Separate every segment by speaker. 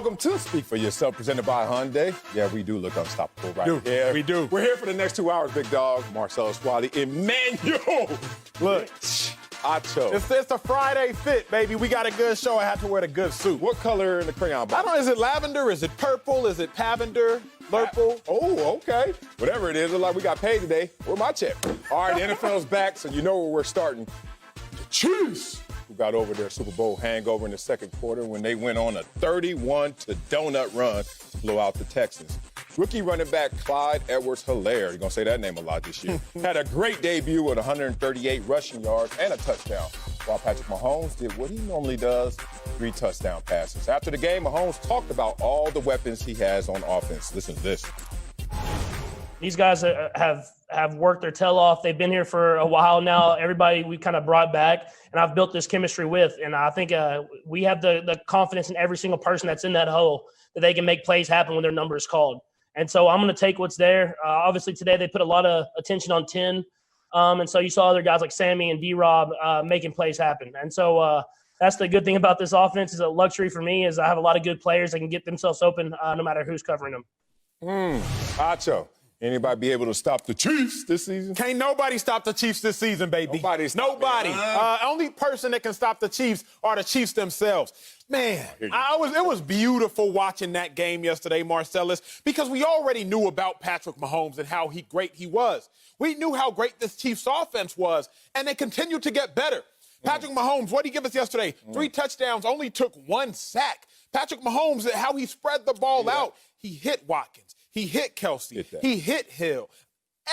Speaker 1: Welcome to Speak for Yourself, presented by Hyundai. Yeah, we do look unstoppable, right? Yeah,
Speaker 2: we do.
Speaker 1: We're here for the next 2 hours, big dog. Marcellus Wiley, Emmanuel.
Speaker 2: Look,
Speaker 1: Acho.
Speaker 2: it's the Friday fit, baby. We got a good show. I have to wear the good suit.
Speaker 1: What color in the crayon box?
Speaker 2: I don't know. Is it lavender? Is it purple? Is it pavender? Purple?
Speaker 1: Oh, okay. Whatever it is, look like we got paid today. Where's my check? All right, the NFL's back, so you know where we're starting. The Chiefs, who got over their Super Bowl hangover in the second quarter when they went on a 31-to-donut run to blow out the Texans. Rookie running back Clyde Edwards-Helaire, you're going to say that name a lot this year, had a great debut with 138 rushing yards and a touchdown, while Patrick Mahomes did what he normally does, 3 touchdown passes. After the game, Mahomes talked about all the weapons he has on offense. Listen to this.
Speaker 3: These guys have worked their tail off. They've been here for a while now. Everybody we kind of brought back, and I've built this chemistry with. And I think we have the confidence in every single person that's in that hole that they can make plays happen when their number is called. And so I'm going to take what's there. Obviously, today they put a lot of attention on 10. And so you saw other guys like Sammy and D-Rob making plays happen. And so that's the good thing about this offense. Is a luxury for me is I have a lot of good players that can get themselves open no matter who's covering them.
Speaker 1: Acho, anybody be able to stop the Chiefs this season?
Speaker 2: Can't nobody stop the Chiefs this season, baby.
Speaker 1: Nobody.
Speaker 2: Only person that can stop the Chiefs are the Chiefs themselves. Man, it was beautiful watching that game yesterday, Marcellus, because we already knew about Patrick Mahomes and how great he was. We knew how great this Chiefs offense was, and they continued to get better. Patrick Mahomes, what did he give us yesterday? 3 touchdowns, only took 1 sack. Patrick Mahomes, how he spread the ball out. He hit Watkins. He hit Kelsey. He hit Hill.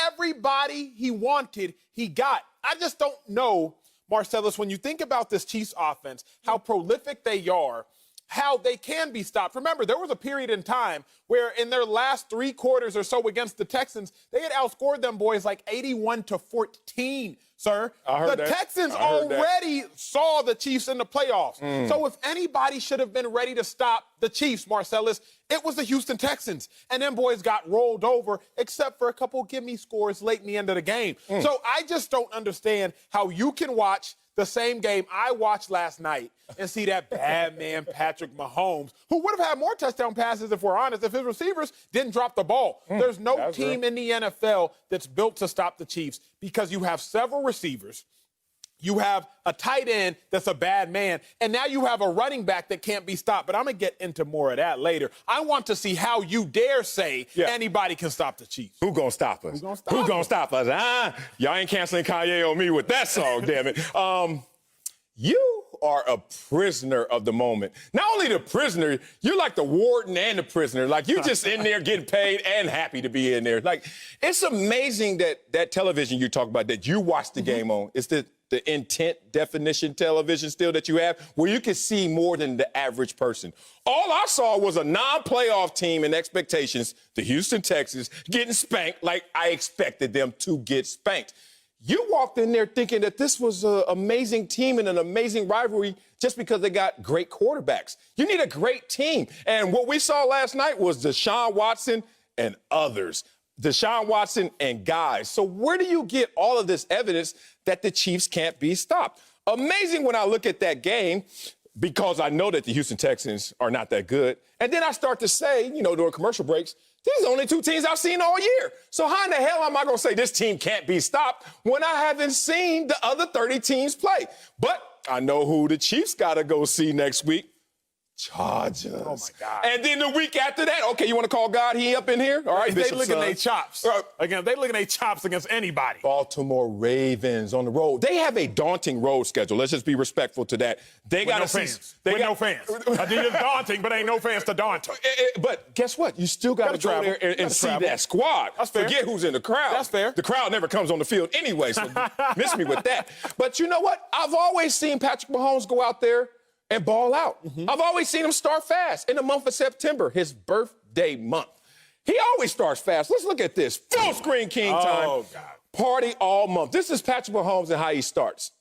Speaker 2: Everybody he wanted, he got. I just don't know, Marcellus, when you think about this Chiefs offense, how prolific they are, how they can be stopped. Remember, there was a period in time where in their last 3 quarters or so against the Texans, they had outscored them boys like 81-14, sir. The Texans already saw the Chiefs in the playoffs. So if anybody should have been ready to stop the Chiefs, Marcellus, it was the Houston Texans. And them boys got rolled over, except for a couple gimme scores late in the end of the game. So I just don't understand how you can watch the same game I watched last night and see that bad man Patrick Mahomes, who would have had more touchdown passes, if we're honest, if his receivers didn't drop the ball. There's no team in the NFL that's built to stop the Chiefs because you have several receivers. You have a tight end that's a bad man, and now you have a running back that can't be stopped. But I'm going to get into more of that later. I want to see how you dare say anybody can stop the Chiefs.
Speaker 1: Who gonna stop us? Who gonna stop us? Y'all ain't canceling Kanye on me with that song, damn it. You are a prisoner of the moment. Not only the prisoner, you're like the warden and the prisoner. Like, you just in there getting paid and happy to be in there. Like, it's amazing that television you talk about, that you watch the game on, it's the intent definition television still that you have, where you can see more than the average person. All I saw was a non-playoff team in expectations, the Houston Texans, getting spanked like I expected them to get spanked. You walked in there thinking that this was an amazing team and an amazing rivalry just because they got great quarterbacks. You need a great team. And what we saw last night was Deshaun Watson and others. Deshaun Watson and guys. So where do you get all of this evidence that the Chiefs can't be stopped? Amazing when I look at that game, because I know that the Houston Texans are not that good. And then I start to say, during commercial breaks, these are only 2 teams I've seen all year. So how in the hell am I going to say this team can't be stopped when I haven't seen the other 30 teams play? But I know who the Chiefs got to go see next week. Chargers.
Speaker 2: Oh, my God.
Speaker 1: And then the week after that, okay, you want to call God? He up in here? All right,
Speaker 2: they looking their chops. Again, they looking their chops against anybody.
Speaker 1: Baltimore Ravens on the road. They have a daunting road schedule. Let's just be respectful to that. They got
Speaker 2: no fans. No fans. I think it's daunting, but ain't no fans to daunt them.
Speaker 1: But guess what? You still got to go there and see that squad.
Speaker 2: That's fair.
Speaker 1: Forget who's in the crowd.
Speaker 2: That's fair.
Speaker 1: The crowd never comes on the field anyway, so miss me with that. But you know what? I've always seen Patrick Mahomes go out there and ball out. I've always seen him start fast in the month of September, his birthday month. He always starts fast. Let's look at this. Full screen king time.
Speaker 2: Oh, God.
Speaker 1: Party all month. This is Patrick Mahomes and how he starts.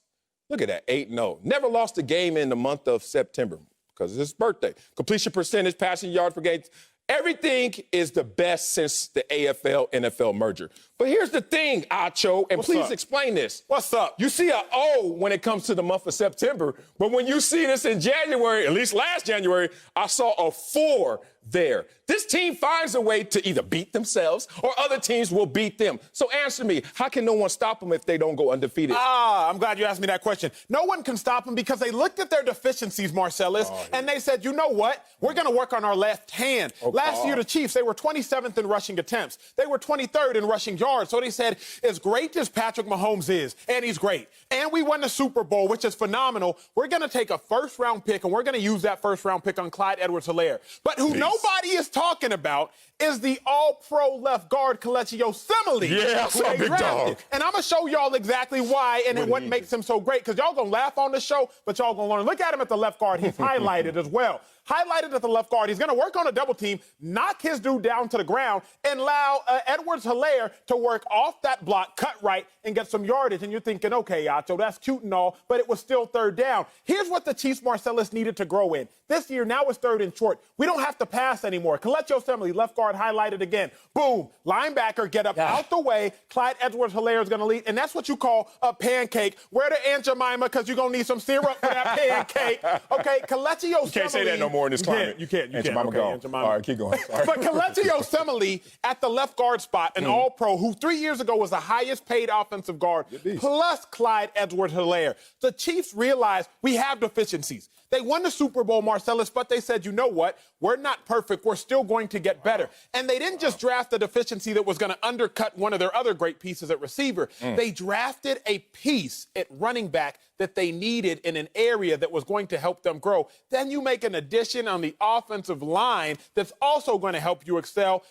Speaker 1: Look at that, 8-0. Never lost a game in the month of September because it's his birthday. Completion percentage, passing yards per game, Everything is the best since the AFL-NFL merger. But here's the thing, Acho, and please explain this.
Speaker 2: What's up?
Speaker 1: You see an O when it comes to the month of September, but when you see this in January, at least last January, I saw a 4 there. This team finds a way to either beat themselves or other teams will beat them. So answer me, how can no one stop them if they don't go undefeated?
Speaker 2: I'm glad you asked me that question. No one can stop them because they looked at their deficiencies, Marcellus, and they said, you know what? We're going to work on our left hand. Last year, the Chiefs, they were 27th in rushing attempts. They were 23rd in rushing yards. So they said, as great as Patrick Mahomes is, and he's great, and we won the Super Bowl, which is phenomenal, we're going to take a first-round pick, and we're going to use that first-round pick on Clyde Edwards-Helaire. But who nobody is talking about is the all-pro left guard, Kelechi Osemele.
Speaker 1: Yeah, I saw big dog.
Speaker 2: And I'm going to show y'all exactly why and what makes him so great, because y'all going to laugh on the show, but y'all going to learn. Look at him at the left guard. He's highlighted as well. Highlighted at the left guard. He's going to work on a double team, knock his dude down to the ground, and allow Edwards-Helaire to work off that block, cut right, and get some yardage. And you're thinking, okay, Acho, that's cute and all, but it was still third down. Here's what the Chiefs, Marcellus, needed to grow in. This year, now it's third and short. We don't have to pass anymore. Kelechi Osemele, left guard, highlighted again. Boom. Linebacker, get up out the way. Clyde Edwards-Helaire is going to lead. And that's what you call a pancake. Where the Aunt Jemima, because you're going to need some syrup for that pancake. Okay, Kelechi Osemele.
Speaker 1: You can't say that no more in this climate.
Speaker 2: You can't.
Speaker 1: Aunt Jemima
Speaker 2: Okay,
Speaker 1: go.
Speaker 2: Aunt Jemima.
Speaker 1: All right, keep going. Sorry.
Speaker 2: But Kelechi Osemele at the left guard spot, an all-pro, who 3 years ago was the highest paid offensive guard, plus Clyde Edwards-Helaire. The Chiefs realized we have deficiencies. They won the Super Bowl, Marcellus, but they said, you know what? We're not perfect. We're still going to get better. And they didn't just draft a deficiency that was going to undercut one of their other great pieces at receiver. They drafted a piece at running back that they needed in an area that was going to help them grow. Then you make an addition on the offensive line that's also going to help you excel.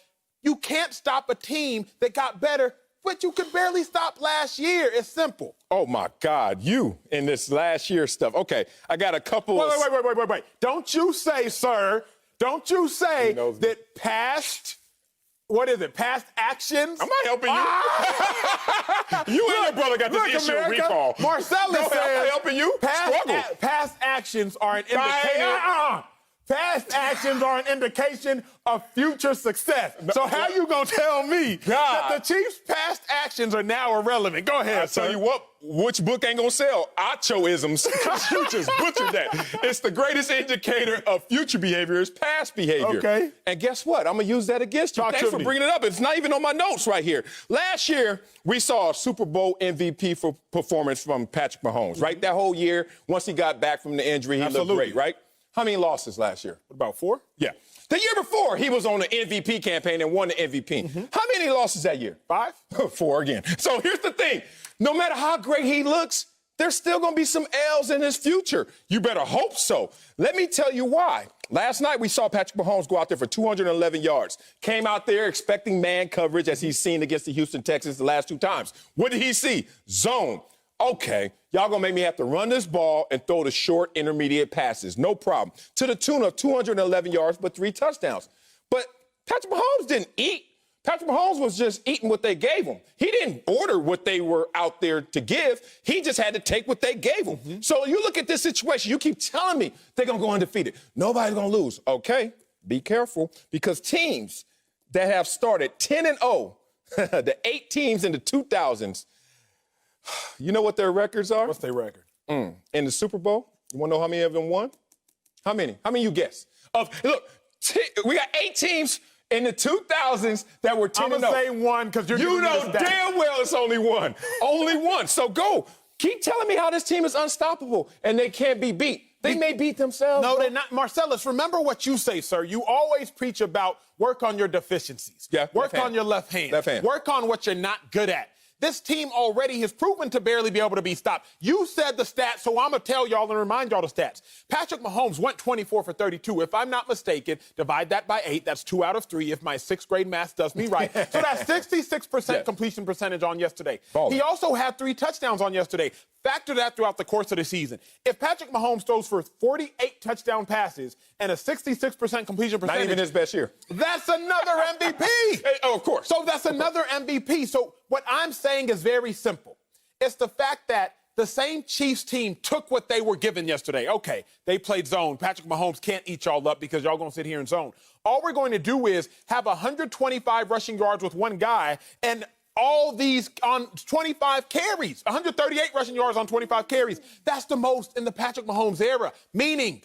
Speaker 2: You can't stop a team that got better, but you could barely stop last year. It's simple.
Speaker 1: Oh, my God. You in this last year stuff. Okay, I got a couple of...
Speaker 2: Wait. Don't you say, sir, don't you say that past... What is it? Past actions?
Speaker 1: I'm not helping you. You and your brother got this issue of recall.
Speaker 2: Marcellus says...
Speaker 1: I'm not helping you.
Speaker 2: Past actions are an indicator... Past actions are an indication of future success. So how you gonna tell me that the Chiefs' past actions are now irrelevant? Go ahead,
Speaker 1: I'll tell you what, which book ain't gonna sell? Achoisms. You just butchered that. It's the greatest indicator of future behavior is past behavior.
Speaker 2: Okay.
Speaker 1: And guess what? I'm gonna use that against you. Thanks for bringing it up. It's not even on my notes right here. Last year, we saw a Super Bowl MVP for performance from Patrick Mahomes, right? That whole year, once he got back from the injury, he looked great, right? How many losses last year?
Speaker 2: About 4?
Speaker 1: Yeah. The year before, he was on the MVP campaign and won the MVP. How many losses that year?
Speaker 2: 5?
Speaker 1: 4 again. So here's the thing. No matter how great he looks, there's still going to be some L's in his future. You better hope so. Let me tell you why. Last night, we saw Patrick Mahomes go out there for 211 yards. Came out there expecting man coverage as he's seen against the Houston Texans the last 2 times. What did he see? Zone. Okay, y'all gonna make me have to run this ball and throw the short intermediate passes. No problem. To the tune of 211 yards, but 3 touchdowns. But Patrick Mahomes didn't eat. Patrick Mahomes was just eating what they gave him. He didn't order what they were out there to give. He just had to take what they gave him. So you look at this situation, you keep telling me they're gonna go undefeated. Nobody's gonna lose. Okay, be careful, because teams that have started 10-0, the 8 teams in the 2000s, you know what their records are?
Speaker 2: What's their record?
Speaker 1: In the Super Bowl, you want to know how many of them won? How many? How many you guess? Look, we got 8 teams in the 2000s that were 10-0.
Speaker 2: I'm going to say 1 because
Speaker 1: you know damn well it's only 1. Only 1. So go. Keep telling me how this team is unstoppable and they can't be beat. They may beat themselves.
Speaker 2: No, they're not. Marcellus, remember what you say, sir. You always preach about work on your deficiencies.
Speaker 1: Yeah,
Speaker 2: work on your left hand. Work on what you're not good at. This team already has proven to barely be able to be stopped. You said the stats, so I'm going to tell y'all and remind y'all the stats. Patrick Mahomes went 24 for 32. If I'm not mistaken, divide that by 8. That's 2 out of 3 if my 6th grade math does me right. So that's 66% completion percentage on yesterday. He also had 3 touchdowns on yesterday. Factor that throughout the course of the season. If Patrick Mahomes throws for 48 touchdown passes and a 66% completion percentage.
Speaker 1: Not even his best year.
Speaker 2: That's another MVP.
Speaker 1: Of course.
Speaker 2: So that's another MVP. So what I'm saying is very simple. It's the fact that the same Chiefs team took what they were given yesterday. Okay, they played zone. Patrick Mahomes can't eat y'all up because y'all going to sit here in zone. All we're going to do is have 125 rushing yards with one guy and all these on 25 carries, 138 rushing yards on 25 carries. That's the most in the Patrick Mahomes era, meaning,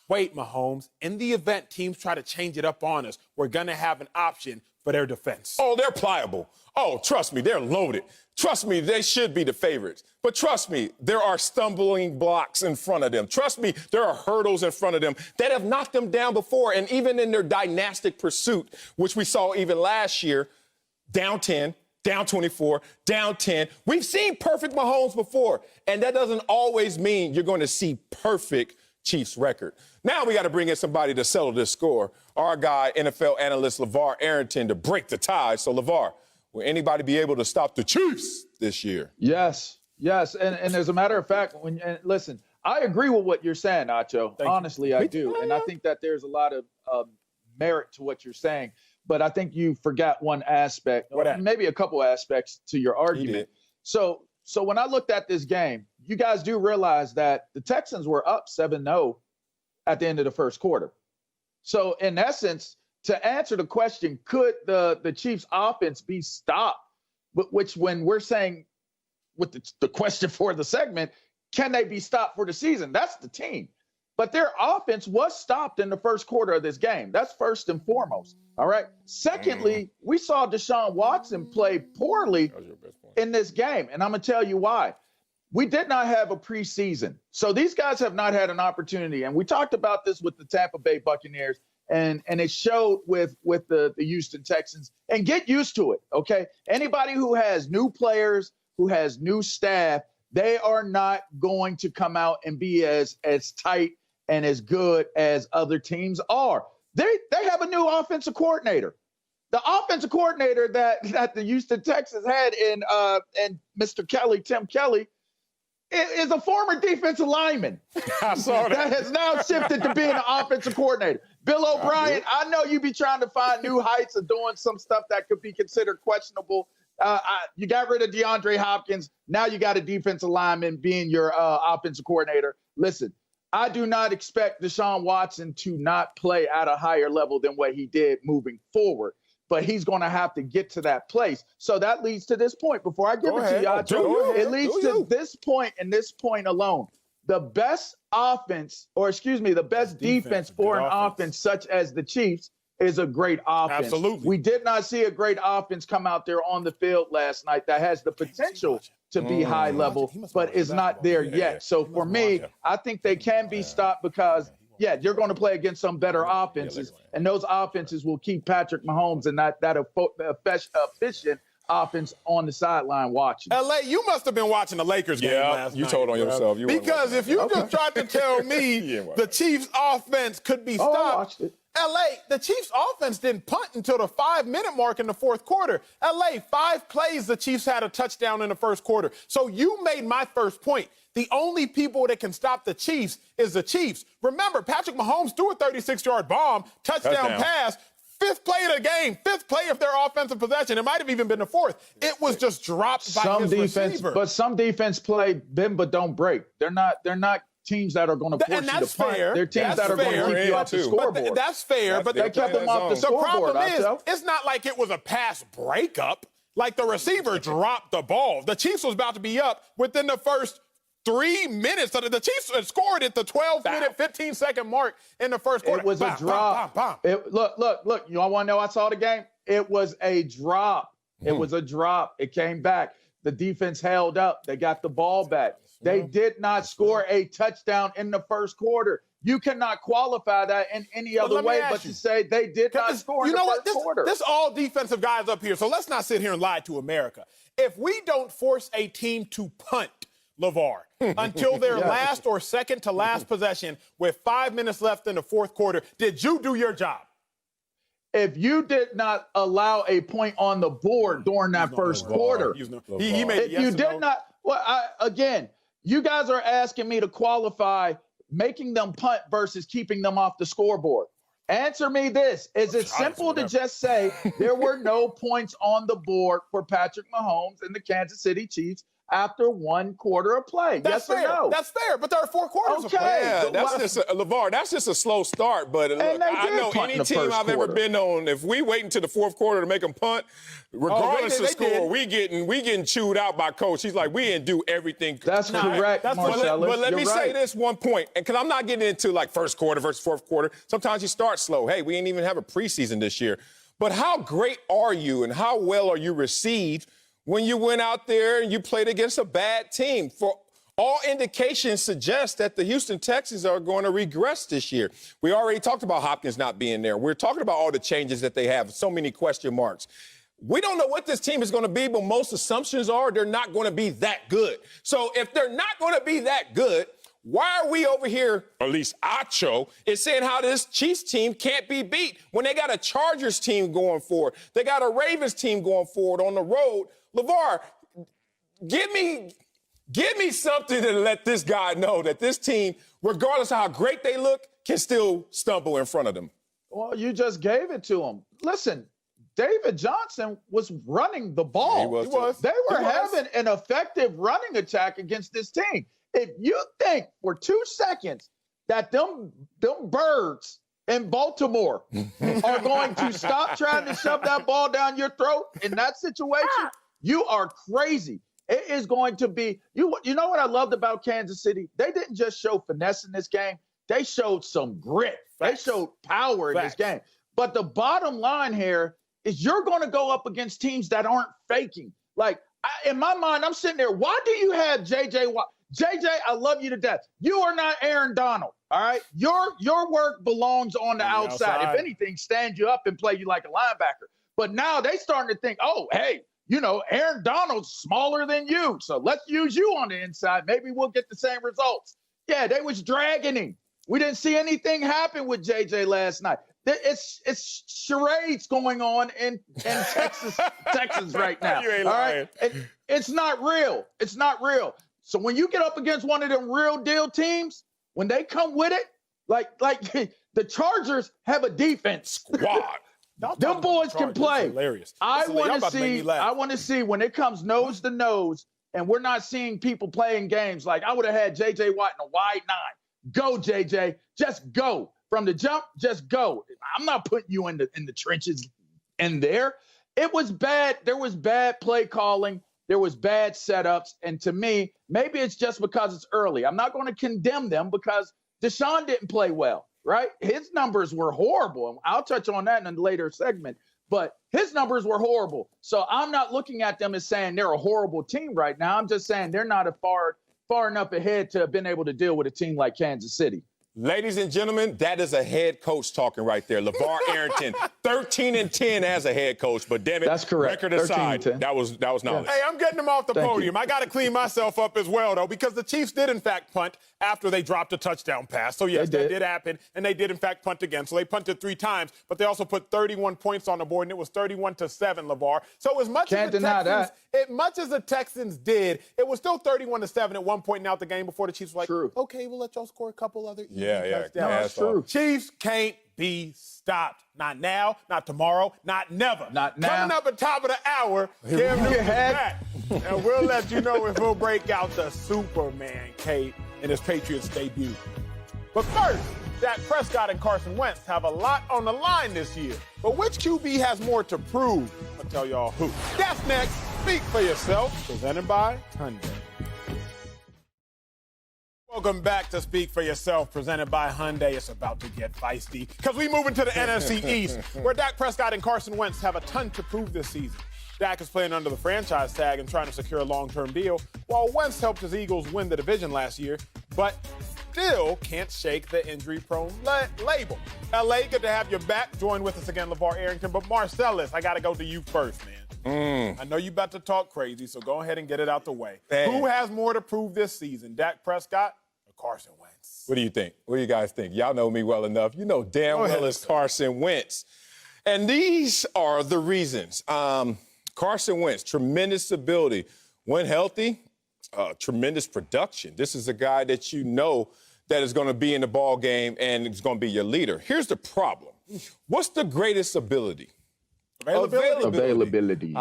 Speaker 2: wait, Mahomes, in the event teams try to change it up on us, we're going to have an option for their defense.
Speaker 1: Oh, they're pliable. Oh, trust me, they're loaded. Trust me, they should be the favorites. But trust me, there are stumbling blocks in front of them. Trust me, there are hurdles in front of them that have knocked them down before. And even in their dynastic pursuit, which we saw even last year, down 10, down 24, down 10. We've seen perfect Mahomes before, and that doesn't always mean you're going to see perfect Chiefs record. Now we got to bring in somebody to settle this score. Our guy, NFL analyst LeVar Arrington, to break the tie. So, LeVar, will anybody be able to stop the Chiefs this year?
Speaker 4: Yes. And as a matter of fact, listen, I agree with what you're saying, Nacho. Honestly, I do. And I think that there's a lot of merit to what you're saying. But I think you forgot one aspect, or maybe a couple aspects to your argument. So when I looked at this game, you guys do realize that the Texans were up 7-0 at the end of the first quarter. So in essence, to answer the question, could the Chiefs offense be stopped? Which when we're saying with the question for the segment, can they be stopped for the season? That's the team. But their offense was stopped in the first quarter of this game. That's first and foremost. All right. Secondly, we saw Deshaun Watson play poorly in this game. And I'm going to tell you why. We did not have a preseason. So these guys have not had an opportunity. And we talked about this with the Tampa Bay Buccaneers. And it showed with the Houston Texans. And get used to it, okay? Anybody who has new players, who has new staff, they are not going to come out and be as tight and as good as other teams are. They have a new offensive coordinator. The offensive coordinator that the Houston Texans had in Mr. Kelly, Tim Kelly, is a former defensive lineman.
Speaker 1: I saw
Speaker 4: that has now shifted to being an offensive coordinator. Bill O'Brien, I know you be trying to find new heights of doing some stuff that could be considered questionable. You got rid of DeAndre Hopkins. Now you got a defensive lineman being your offensive coordinator. Listen, I do not expect Deshaun Watson to not play at a higher level than what he did moving forward. But he's going to have to get to that place. So that leads to this point. Before I give it to you, it leads to this point and this point alone. The best offense, the best defense for an offense such as the Chiefs is a great offense.
Speaker 2: Absolutely.
Speaker 4: We did not see a great offense come out there on the field last night that has the potential to be high level, but is not there yet. So for me, I think they can be stopped because, you're going to play against some better offenses, and those offenses will keep Patrick Mahomes and that efficient offense on the sideline watching.
Speaker 2: LA, you must have been watching the Lakers game last night.
Speaker 1: You told on yourself.
Speaker 2: Because if you just tried to tell me the Chiefs offense could be stopped,
Speaker 4: I watched it.
Speaker 2: LA, the Chiefs offense didn't punt until the 5-minute mark in the fourth quarter. LA, 5 plays the Chiefs had a touchdown in the first quarter. So you made my first point. The only people that can stop the Chiefs is the Chiefs. Remember, Patrick Mahomes threw a 36-yard bomb, touchdown pass, 5th play of the game, 5th play of their offensive possession. It might have even been the 4th. It was just dropped by his receiver.
Speaker 4: But some defense play bend but don't break. They're not teams that are going to force you to punt. They're teams that are going to keep you off the scoreboard.
Speaker 2: That's fair, but
Speaker 4: they kept them off the scoreboard.
Speaker 2: The problem is, it's not like it was a pass breakup. Like the receiver dropped the ball. The Chiefs was about to be up within the first 3 minutes. So the Chiefs scored at the 12-minute, 15-second mark in the first quarter.
Speaker 4: It was a drop. Look. You all want to know I saw the game? It was a drop. It was a drop. It came back. The defense held up. They got the ball back. They did not score a touchdown in the first quarter. You cannot qualify that in any other way but to say they did not score in the first quarter.
Speaker 2: This all defensive guys up here, so let's not sit here and lie to America. If we don't force a team to punt, LeVar, until their last or second to last possession with 5 minutes left in the fourth quarter, did you do your job?
Speaker 4: If you did not allow a point on the board during that first quarter,
Speaker 2: he made
Speaker 4: if you did not, again, you guys are asking me to qualify making them punt versus keeping them off the scoreboard. Answer me this. Is it simple to just say there were no points on the board for Patrick Mahomes and the Kansas City Chiefs after one quarter of play.
Speaker 2: That's
Speaker 4: yes
Speaker 2: fair.
Speaker 4: or no?
Speaker 2: That's fair, but there are 4 quarters of
Speaker 4: Okay.
Speaker 2: play.
Speaker 1: Yeah,
Speaker 4: So
Speaker 1: that's just LeVar. That's just a slow start. But look,
Speaker 4: they
Speaker 1: I
Speaker 4: did
Speaker 1: know
Speaker 4: punt in
Speaker 1: any
Speaker 4: the
Speaker 1: team
Speaker 4: first
Speaker 1: I've ever
Speaker 4: quarter.
Speaker 1: been on. If we wait until the fourth quarter to make them punt, regardless
Speaker 2: they
Speaker 1: of score,
Speaker 2: did.
Speaker 1: we getting chewed out by coach. He's like, we didn't do everything.
Speaker 4: That's correct, Marcellus.
Speaker 1: But let me
Speaker 4: You're
Speaker 1: say
Speaker 4: right.
Speaker 1: this one point, and because I'm not getting into like first quarter versus fourth quarter. Sometimes you start slow. Hey, we didn't even have a preseason this year. But how great are you, and how well are you received when you went out there and you played against a bad team? For all indications suggest that the Houston Texans are going to regress this year. We already talked about Hopkins not being there. We're talking about all the changes that they have, so many question marks. We don't know what this team is going to be, but most assumptions are they're not going to be that good. So if they're not going to be that good, why are we over here, or at least Acho, is saying how this Chiefs team can't be beat when they got a Chargers team going forward? They got a Ravens team going forward on the road. LeVar, give me something to let this guy know that this team, regardless of how great they look, can still stumble in front of them.
Speaker 4: Well, you just gave it to him. Listen, David Johnson was running the ball.
Speaker 1: He was.
Speaker 4: They were having an effective running attack against this team. If you think for 2 seconds that them birds in Baltimore are going to stop trying to shove that ball down your throat in that situation, you are crazy. It is going to be you know what I loved about Kansas City? They didn't just show finesse in this game. They showed some grit.
Speaker 2: Facts.
Speaker 4: They showed power in this game. But the bottom line here is you're going to go up against teams that aren't faking. Like, in my mind, I'm sitting there. Why do you have J.J. Watt? J.J., I love you to death. You are not Aaron Donald, all right? Your work belongs on the outside. If anything, stand you up and play you like a linebacker. But now they starting to think, oh, hey, Aaron Donald's smaller than you, so let's use you on the inside. Maybe we'll get the same results. Yeah, they was dragging him. We didn't see anything happen with J.J. last night. It's charades going on in Texas right now.
Speaker 1: You ain't
Speaker 4: all
Speaker 1: lying.
Speaker 4: right? It's not real. It's not real. So when you get up against one of them real deal teams, when they come with it, like the Chargers have a defense
Speaker 1: Squad.
Speaker 4: them boys can play.
Speaker 2: Hilarious.
Speaker 4: I
Speaker 2: Listen, y'all
Speaker 4: want
Speaker 2: about
Speaker 4: to
Speaker 2: make me
Speaker 4: see.
Speaker 2: laugh.
Speaker 4: I want to see when it comes nose to nose, and we're not seeing people playing games. Like I would have had J.J. Watt in a wide 9. Go, J.J. Just go from the jump. Just go. I'm not putting you in the trenches in there. It was bad. There was bad play calling. There was bad setups. And to me, maybe it's just because it's early. I'm not going to condemn them because Deshaun didn't play well, right? His numbers were horrible. I'll touch on that in a later segment. But his numbers were horrible. So I'm not looking at them as saying they're a horrible team right now. I'm just saying they're not far enough ahead to have been able to deal with a team like Kansas City.
Speaker 1: Ladies and gentlemen, that is a head coach talking right there. LeVar Arrington, 13-10 as a head coach, but damn it,
Speaker 4: That's correct.
Speaker 1: record aside,
Speaker 4: 13-10.
Speaker 1: that was knowledge.
Speaker 2: Hey, I'm getting them off the
Speaker 4: Thank
Speaker 2: podium.
Speaker 4: you.
Speaker 2: I got to clean myself up as well, though, because the Chiefs did, in fact, punt after they dropped a touchdown pass. So, yes, that did happen, and they did, in fact, punt again. So they punted 3 times, but they also put 31 points on the board, and it was 31-7, LeVar. So as much as the Texans did, it was still 31-7 at one point out the game before the Chiefs were like,
Speaker 4: True.
Speaker 2: okay, we'll let y'all score a couple other easy touchdowns.
Speaker 4: That's true.
Speaker 2: Chiefs can't be stopped. Not now, not tomorrow, not never.
Speaker 4: Not now.
Speaker 2: Coming up at top of the hour, Cam Newton's back. And we'll let you know if he'll break out the Superman cape in his Patriots debut. But first, Dak Prescott and Carson Wentz have a lot on the line this year. But which QB has more to prove? I'll tell y'all who. That's next. Speak for yourself. Presented by Hyundai. Welcome back to Speak for Yourself, presented by Hyundai. It's about to get feisty because we move into the NFC East, where Dak Prescott and Carson Wentz have a ton to prove this season. Dak is playing under the franchise tag and trying to secure a long-term deal, while Wentz helped his Eagles win the division last year, but still can't shake the injury-prone label. LA, good to have you back. Join with us again, LeVar Arrington. But Marcellus, I got to go to you first, man. I know you about to talk crazy, so go ahead and get it out the way. Who has more to prove this season, Dak Prescott or Carson Wentz?
Speaker 1: What do you think? What do you guys think? Y'all know me well enough. You know damn well it's Carson Wentz. And these are the reasons. Carson Wentz, tremendous ability. When healthy, tremendous production. This is a guy that you know that is going to be in the ball game and is going to be your leader. Here's the problem. What's the greatest ability?
Speaker 4: Availability.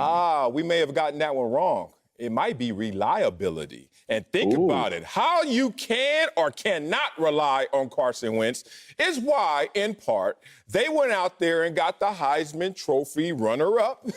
Speaker 1: We may have gotten that one wrong. It might be reliability. And think about it. How you can or cannot rely on Carson Wentz is why, in part, they went out there and got the Heisman Trophy runner-up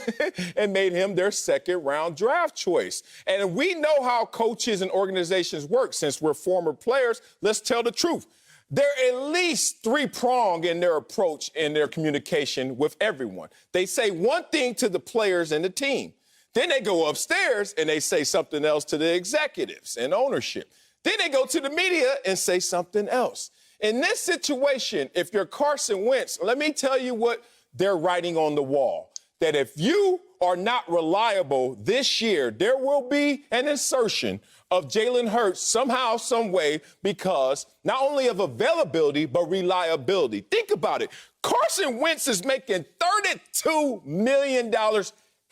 Speaker 1: and made him their second-round draft choice. And we know how coaches and organizations work. Since we're former players, let's tell the truth. They're at least three-pronged in their approach and their communication with everyone. They say one thing to the players and the team. Then they go upstairs and they say something else to the executives and ownership. Then they go to the media and say something else. In this situation, if you're Carson Wentz, let me tell you what they're writing on the wall. That if you are not reliable this year, there will be an insertion of Jalen Hurts somehow, some way, because not only of availability, but reliability. Think about it. Carson Wentz is making $32 million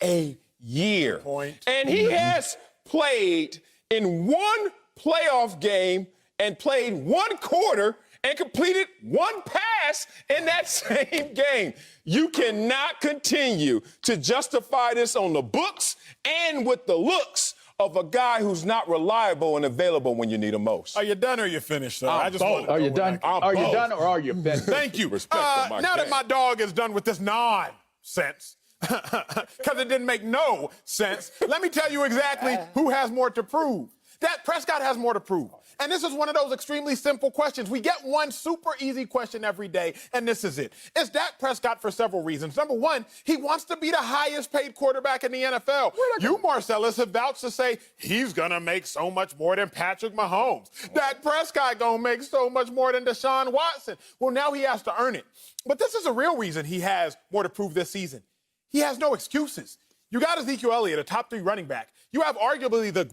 Speaker 1: a year. And he has played in one playoff game and played one quarter and completed one pass in that same game. You cannot continue to justify this on the books and with the looks of a guy who's not reliable and available when you need him most.
Speaker 2: Are you done or you finished, sir?
Speaker 1: I just wanted
Speaker 4: Are you done? Are you done or are you finished?
Speaker 2: Thank you. Now that my dog is done with this nonsense, because it didn't make no sense, let me tell you exactly who has more to prove. Dak Prescott has more to prove. And this is one of those extremely simple questions. We get one super easy question every day, and this is it. It's Dak Prescott for several reasons. Number one, he wants to be the highest paid quarterback in the NFL. You, Marcellus, have vouched to say he's going to make so much more than Patrick Mahomes. Dak Prescott going to make so much more than Deshaun Watson. Well, now he has to earn it. But this is a real reason he has more to prove this season. He has no excuses. You got Ezekiel Elliott, a top 3 running back. You have arguably the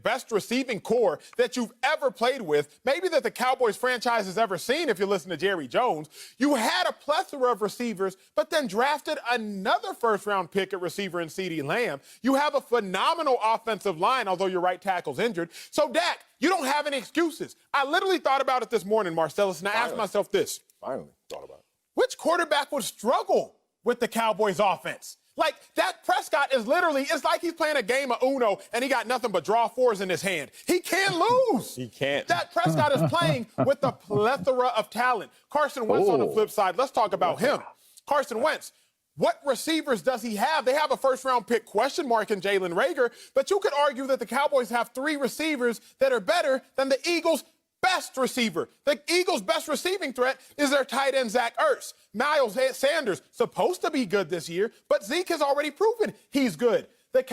Speaker 2: best receiving core that you've ever played with, maybe that the Cowboys franchise has ever seen if you listen to Jerry Jones. You had a plethora of receivers, but then drafted another first-round pick at receiver in CeeDee Lamb. You have a phenomenal offensive line, although your right tackle's injured. So, Dak, you don't have any excuses. I literally thought about it this morning, Marcellus, and I asked myself this.
Speaker 1: Finally thought about it.
Speaker 2: Which quarterback would struggle with the Cowboys offense? Like, Dak Prescott is literally, it's like he's playing a game of Uno and he got nothing but draw fours in his hand. He can't lose.
Speaker 1: He can't.
Speaker 2: Dak Prescott is playing with a plethora of talent. Carson Wentz on the flip side, let's talk about him. Carson Wentz, what receivers does he have? They have a first-round pick question mark in Jalen Reagor, but you could argue that the Cowboys have 3 receivers that are better than the Eagles' best receiver. The Eagles' best receiving threat is their tight end, Zach Ertz. Miles Sanders, supposed to be good this year, but Zeke has already proven he's good. The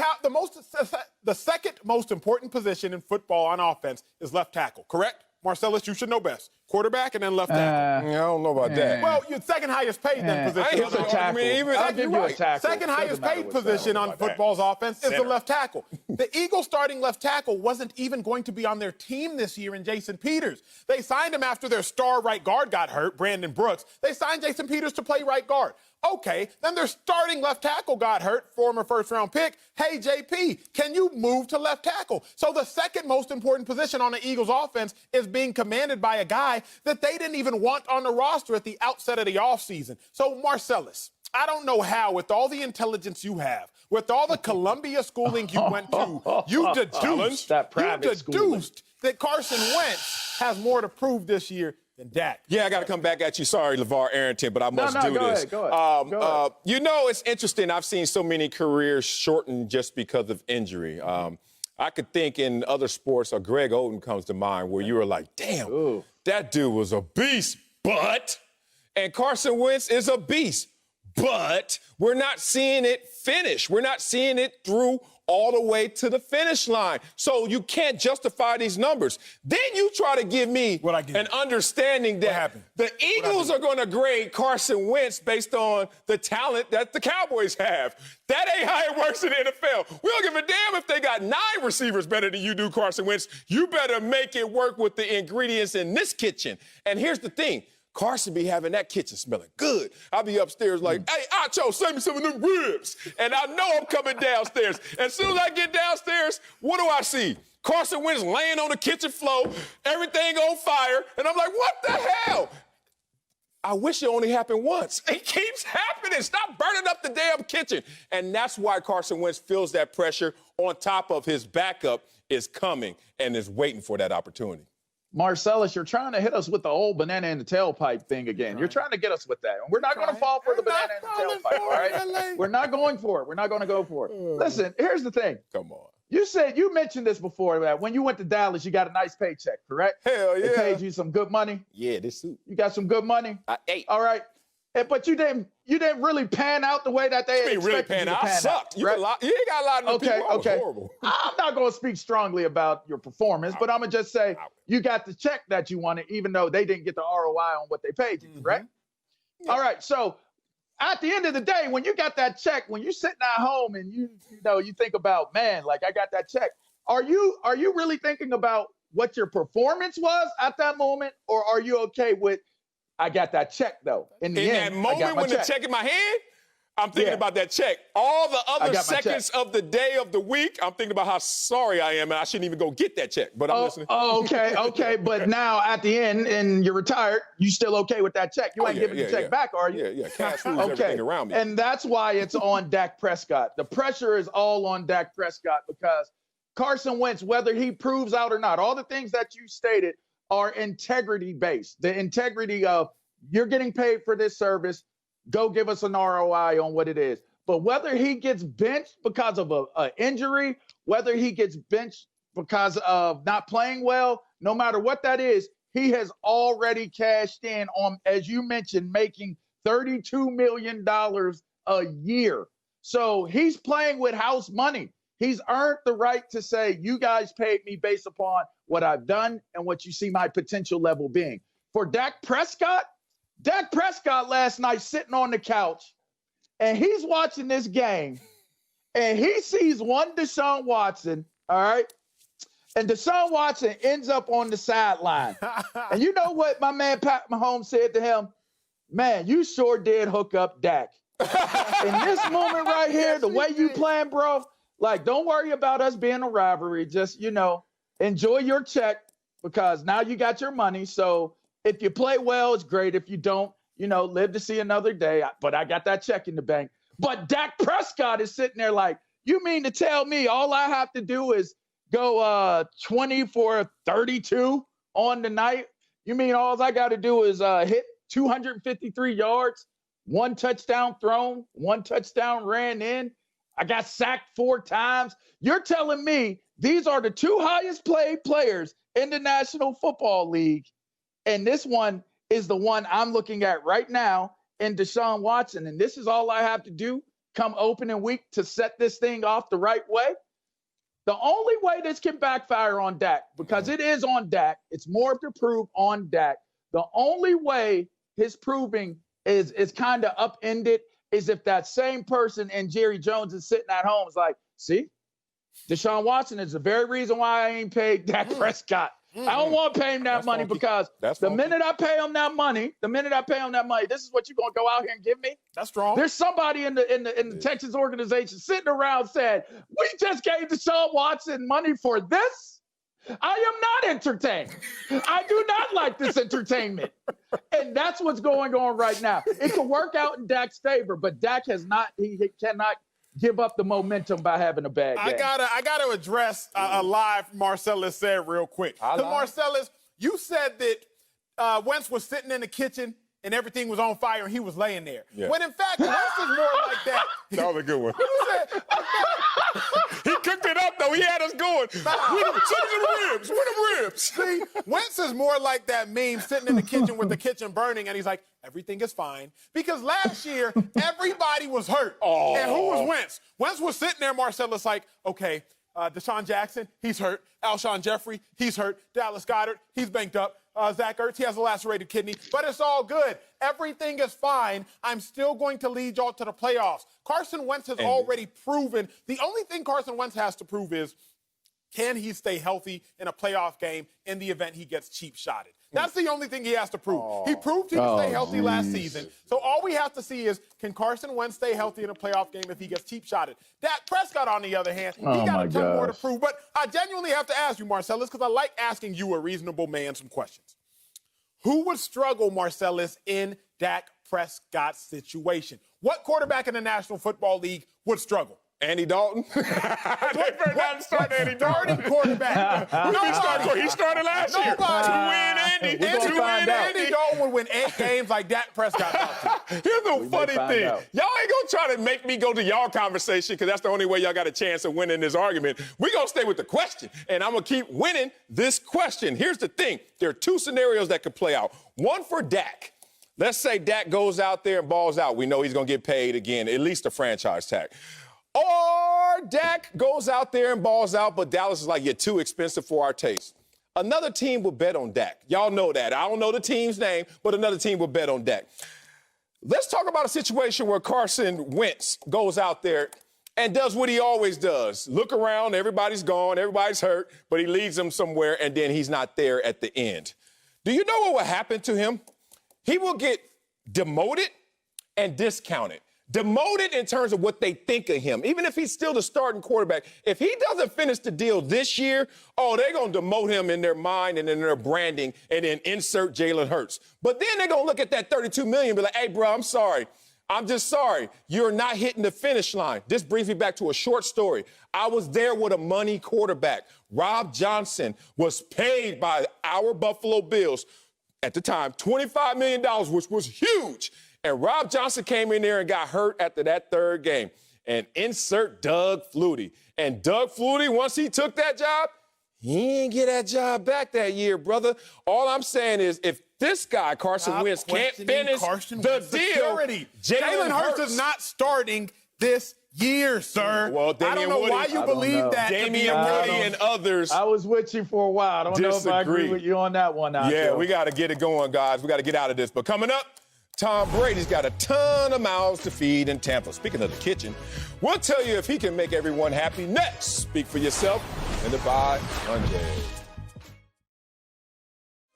Speaker 2: second most important position in football on offense is left tackle, correct? Marcellus, you should know best. Quarterback and then left tackle.
Speaker 1: I don't know about that.
Speaker 2: Well, you're second highest paid then position.
Speaker 4: I'll give you a tackle.
Speaker 2: Second highest paid position on football's offense is the left tackle. The Eagles starting left tackle wasn't even going to be on their team this year in Jason Peters. They signed him after their star right guard got hurt, Brandon Brooks. They signed Jason Peters to play right guard. Okay, then their starting left tackle got hurt, former first-round pick. Hey, JP, can you move to left tackle? So the second most important position on the Eagles offense is being commanded by a guy that they didn't even want on the roster at the outset of the offseason. So, Marcellus, I don't know how, with all the intelligence you have, with all the Columbia schooling you went to, you deduced that Carson Wentz has more to prove this year than Dak.
Speaker 1: Yeah, I got to come back at you. Sorry, LeVar Arrington, but I must do this.
Speaker 4: Go ahead.
Speaker 1: You know, it's interesting. I've seen so many careers shortened just because of injury. I could think in other sports, or Greg Oden comes to mind, where you were like, damn, that dude was a beast, and Carson Wentz is a beast, but we're not seeing it finish. We're not seeing it through all the way to the finish line. So you can't justify these numbers. Then you try to give me an understanding that the Eagles are going to grade Carson Wentz based on the talent that the Cowboys have. That ain't how it works in the NFL. We don't give a damn if they got 9 receivers better than you do, Carson Wentz. You better make it work with the ingredients in this kitchen. And here's the thing. Carson be having that kitchen smelling good. I'll be upstairs like, hey, Acho, send me some of them ribs. And I know I'm coming downstairs. As soon as I get downstairs, what do I see? Carson Wentz laying on the kitchen floor, everything on fire. And I'm like, what the hell? I wish it only happened once. It keeps happening. Stop burning up the damn kitchen. And that's why Carson Wentz feels that pressure on top of his backup is coming and is waiting for that opportunity.
Speaker 4: Marcellus, you're trying to hit us with the old banana in the tailpipe thing again. Right. You're trying to get us with that. And we're not going to fall for the banana in the tailpipe, all right? We're not going for it. We're not going to go for it. Listen, here's the thing.
Speaker 1: Come on.
Speaker 4: You mentioned this before, that when you went to Dallas, you got a nice paycheck, correct?
Speaker 1: Hell yeah.
Speaker 4: They paid you some good money?
Speaker 1: Yeah, this suit.
Speaker 4: You got some good money?
Speaker 1: I ate.
Speaker 4: All right. But you didn't really pan out the way that they expected
Speaker 1: really pan
Speaker 4: you to
Speaker 1: out.
Speaker 4: pan
Speaker 1: I sucked.
Speaker 4: out, right?
Speaker 1: You ain't got a lot of people. I was horrible.
Speaker 4: I'm not going to speak strongly about your performance, but I'm going to just say you got the check that you wanted, even though they didn't get the ROI on what they paid you, correct? Yeah. All right. So at the end of the day, when you got that check, when you're sitting at home and you think about, man, like I got that check, are you really thinking about what your performance was at that moment, or are you okay with, I got that check though? In
Speaker 1: that moment when the check in my hand, I'm thinking about that check. All the other seconds of the day of the week, I'm thinking about how sorry I am and I shouldn't even go get that check. But I'm listening.
Speaker 4: Oh, okay. But now at the end, and you're retired, you still okay with that check? You ain't giving the check back, are you?
Speaker 1: Yeah. Cash rules everything around me.
Speaker 4: And that's why it's on Dak Prescott. The pressure is all on Dak Prescott because Carson Wentz, whether he proves out or not, all the things that you stated are integrity-based. The integrity of you're getting paid for this service, go give us an ROI on what it is. But whether he gets benched because of an injury, whether he gets benched because of not playing well, no matter what that is, he has already cashed in on, as you mentioned, making $32 million a year. So he's playing with house money. He's earned the right to say, you guys paid me based upon what I've done and what you see my potential level being. For Dak Prescott last night sitting on the couch, and he's watching this game, and he sees one Deshaun Watson, all right? And Deshaun Watson ends up on the sideline. And you know what my man Pat Mahomes said to him? Man, you sure did hook up Dak. In this moment right here, the way you playing, bro, like, don't worry about us being a rivalry. Just, enjoy your check because now you got your money. So if you play well, it's great. If you don't, live to see another day. But I got that check in the bank. But Dak Prescott is sitting there like, you mean to tell me all I have to do is go 20 for 32 on the night? You mean all I got to do is hit 253 yards, 1 touchdown thrown, 1 touchdown ran in? I got sacked 4 times. You're telling me these are the 2 highest paid players in the National Football League, and this one is the one I'm looking at right now in Deshaun Watson, and this is all I have to do come opening week to set this thing off the right way? The only way this can backfire on Dak, because it is on Dak, it's more to prove on Dak. The only way his proving is kind of upended is if that same person and Jerry Jones is sitting at home is like, see, Deshaun Watson is the very reason why I ain't paid Dak Prescott. I don't want to pay him that money because the minute I pay him that money, this is what you're going to go out here and give me?
Speaker 2: That's strong.
Speaker 4: There's somebody in the Texans organization sitting around saying, we just gave Deshaun Watson money for this? I am not entertained. I do not like this entertainment. And that's what's going on right now. It can work out in Dak's favor, but Dak he cannot give up the momentum by having a bad game.
Speaker 2: I gotta address a lie Marcellus said real quick. Marcellus, you said that Wentz was sitting in the kitchen and everything was on fire and he was laying there. Yeah. When in fact, Wentz is more like that.
Speaker 1: That was a good one. He cooked it up though. He had us going. With them ribs.
Speaker 2: See, Wentz is more like that meme sitting in the kitchen with the kitchen burning and he's like, everything is fine. Because last year, everybody was hurt. Oh. And who was Wentz? Wentz was sitting there, Marcellus, like, okay, Deshaun Jackson, he's hurt. Alshon Jeffrey, he's hurt. Dallas Goedert, he's banked up. Zach Ertz, he has a lacerated kidney. But it's all good. Everything is fine. I'm still going to lead y'all to the playoffs. Carson Wentz has already proven. The only thing Carson Wentz has to prove is, can he stay healthy in a playoff game in the event he gets cheap shotted? That's the only thing he has to prove. He proved he could stay healthy last season. So all we have to see is, can Carson Wentz stay healthy in a playoff game if he gets cheap shotted? Dak Prescott, on the other hand, he got a ton more to prove. But I genuinely have to ask you, Marcellus, because I like asking you, a reasonable man, some questions. Who would struggle, Marcellus, in Dak Prescott's situation. What quarterback in the National Football League would struggle?
Speaker 1: Andy Dalton. They better not start Andy Dalton.
Speaker 2: Starting quarterback.
Speaker 1: He started last year.
Speaker 2: Nobody.
Speaker 1: To win Andy.
Speaker 2: Andy Dalton would win 8 games like Dak Prescott about to.
Speaker 1: Here's the funny thing.
Speaker 4: out.
Speaker 1: Y'all ain't gonna try to make me go to y'all conversation because that's the only way y'all got a chance of winning this argument. We're gonna stay with the question, and I'm gonna keep winning this question. Here's the thing. There are 2 scenarios that could play out. One for Dak. Let's say Dak goes out there and balls out. We know he's gonna get paid again, at least a franchise tag. Or Dak goes out there and balls out, but Dallas is like, you're too expensive for our taste. Another team will bet on Dak. Y'all know that. I don't know the team's name, but another team will bet on Dak. Let's talk about a situation where Carson Wentz goes out there and does what he always does. Look around, everybody's gone, everybody's hurt, but he leads them somewhere, and then he's not there at the end. Do you know what will happen to him? He will get demoted and discounted. Demoted in terms of what they think of him. Even if he's still the starting quarterback, if he doesn't finish the deal this year, they're going to demote him in their mind and in their branding and then insert Jalen Hurts. But then they're going to look at that $32 million and be like, hey, bro, I'm sorry. I'm just sorry. You're not hitting the finish line. This brings me back to a short story. I was there with a money quarterback. Rob Johnson was paid by our Buffalo Bills at the time, $25 million, which was huge. And Rob Johnson came in there and got hurt after that 3rd game. And insert Doug Flutie. And Doug Flutie, once he took that job, he didn't get that job back that year, brother. All I'm saying is if this guy, Carson Wentz, can't finish the deal,
Speaker 2: Jalen Hurts is not starting this year, sir.
Speaker 1: Well,
Speaker 2: I don't know why you believe that.
Speaker 1: Damian Woody and others.
Speaker 4: I was with you for a while. I don't know if I agree with you on that one.
Speaker 1: Yeah, we got to get it going, guys. We got to get out of this. But coming up, Tom Brady's got a ton of mouths to feed in Tampa. Speaking of the kitchen, we'll tell you if he can make everyone happy next. Speak for yourself in the Buy Monday.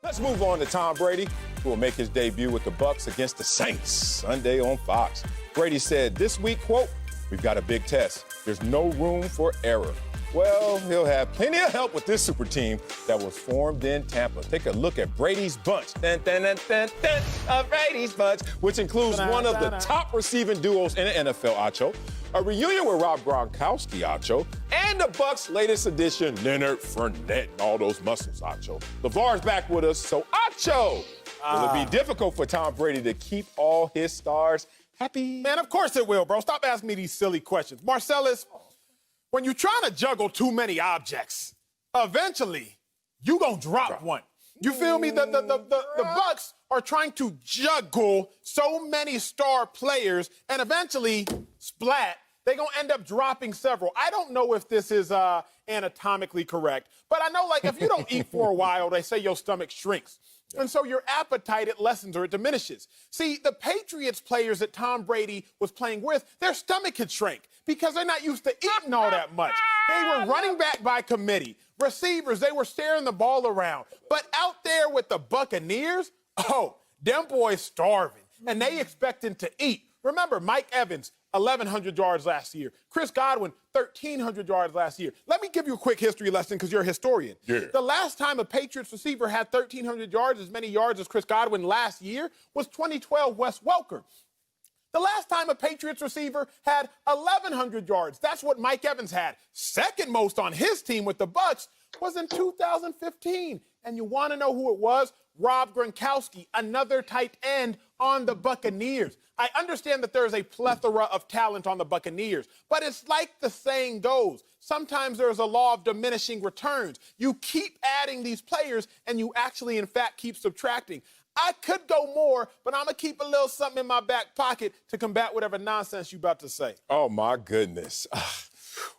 Speaker 1: Let's move on to Tom Brady, who will make his debut with the Bucs against the Saints Sunday on Fox. Brady said this week, quote, "We've got a big test. There's no room for error." Well, he'll have plenty of help with this super team that was formed in Tampa. Take a look at Brady's bunch. Brady's bunch, which includes one of the top receiving duos in the NFL, Acho, a reunion with Rob Gronkowski, Acho, and the Bucs' latest addition, Leonard Fournette, all those muscles, Acho. LeVar's back with us, so Acho, will it be difficult for Tom Brady to keep all his stars happy?
Speaker 2: Man, of course it will, bro. Stop asking me these silly questions. Marcellus, when you're trying to juggle too many objects, eventually you gonna drop one. You feel me? The Bucs are trying to juggle so many star players, and eventually, splat, they're gonna end up dropping several. I don't know if this is anatomically correct, but I know, like, if you don't eat for a while, they say your stomach shrinks. And so your appetite, it lessens or it diminishes. See, the Patriots players that Tom Brady was playing with, their stomach had shrank because they're not used to eating all that much. They were running back by committee. Receivers, they were staring the ball around. But out there with the Buccaneers, them boys starving. And they expecting to eat. Remember, Mike Evans, 1,100 yards last year. Chris Godwin, 1,300 yards last year. Let me give you a quick history lesson because you're a historian.
Speaker 1: Yeah.
Speaker 2: The last time a Patriots receiver had 1,300 yards, as many yards as Chris Godwin last year, was 2012 Wes Welker. The last time a Patriots receiver had 1,100 yards, that's what Mike Evans had. Second most on his team with the Bucs was in 2015. And you want to know who it was? Rob Gronkowski, another tight end on the Buccaneers. I understand that there's a plethora of talent on the Buccaneers, but it's like the saying goes. Sometimes there's a law of diminishing returns. You keep adding these players, and you actually, in fact, keep subtracting. I could go more, but I'm going to keep a little something in my back pocket to combat whatever nonsense you're about to say.
Speaker 1: Oh, my goodness.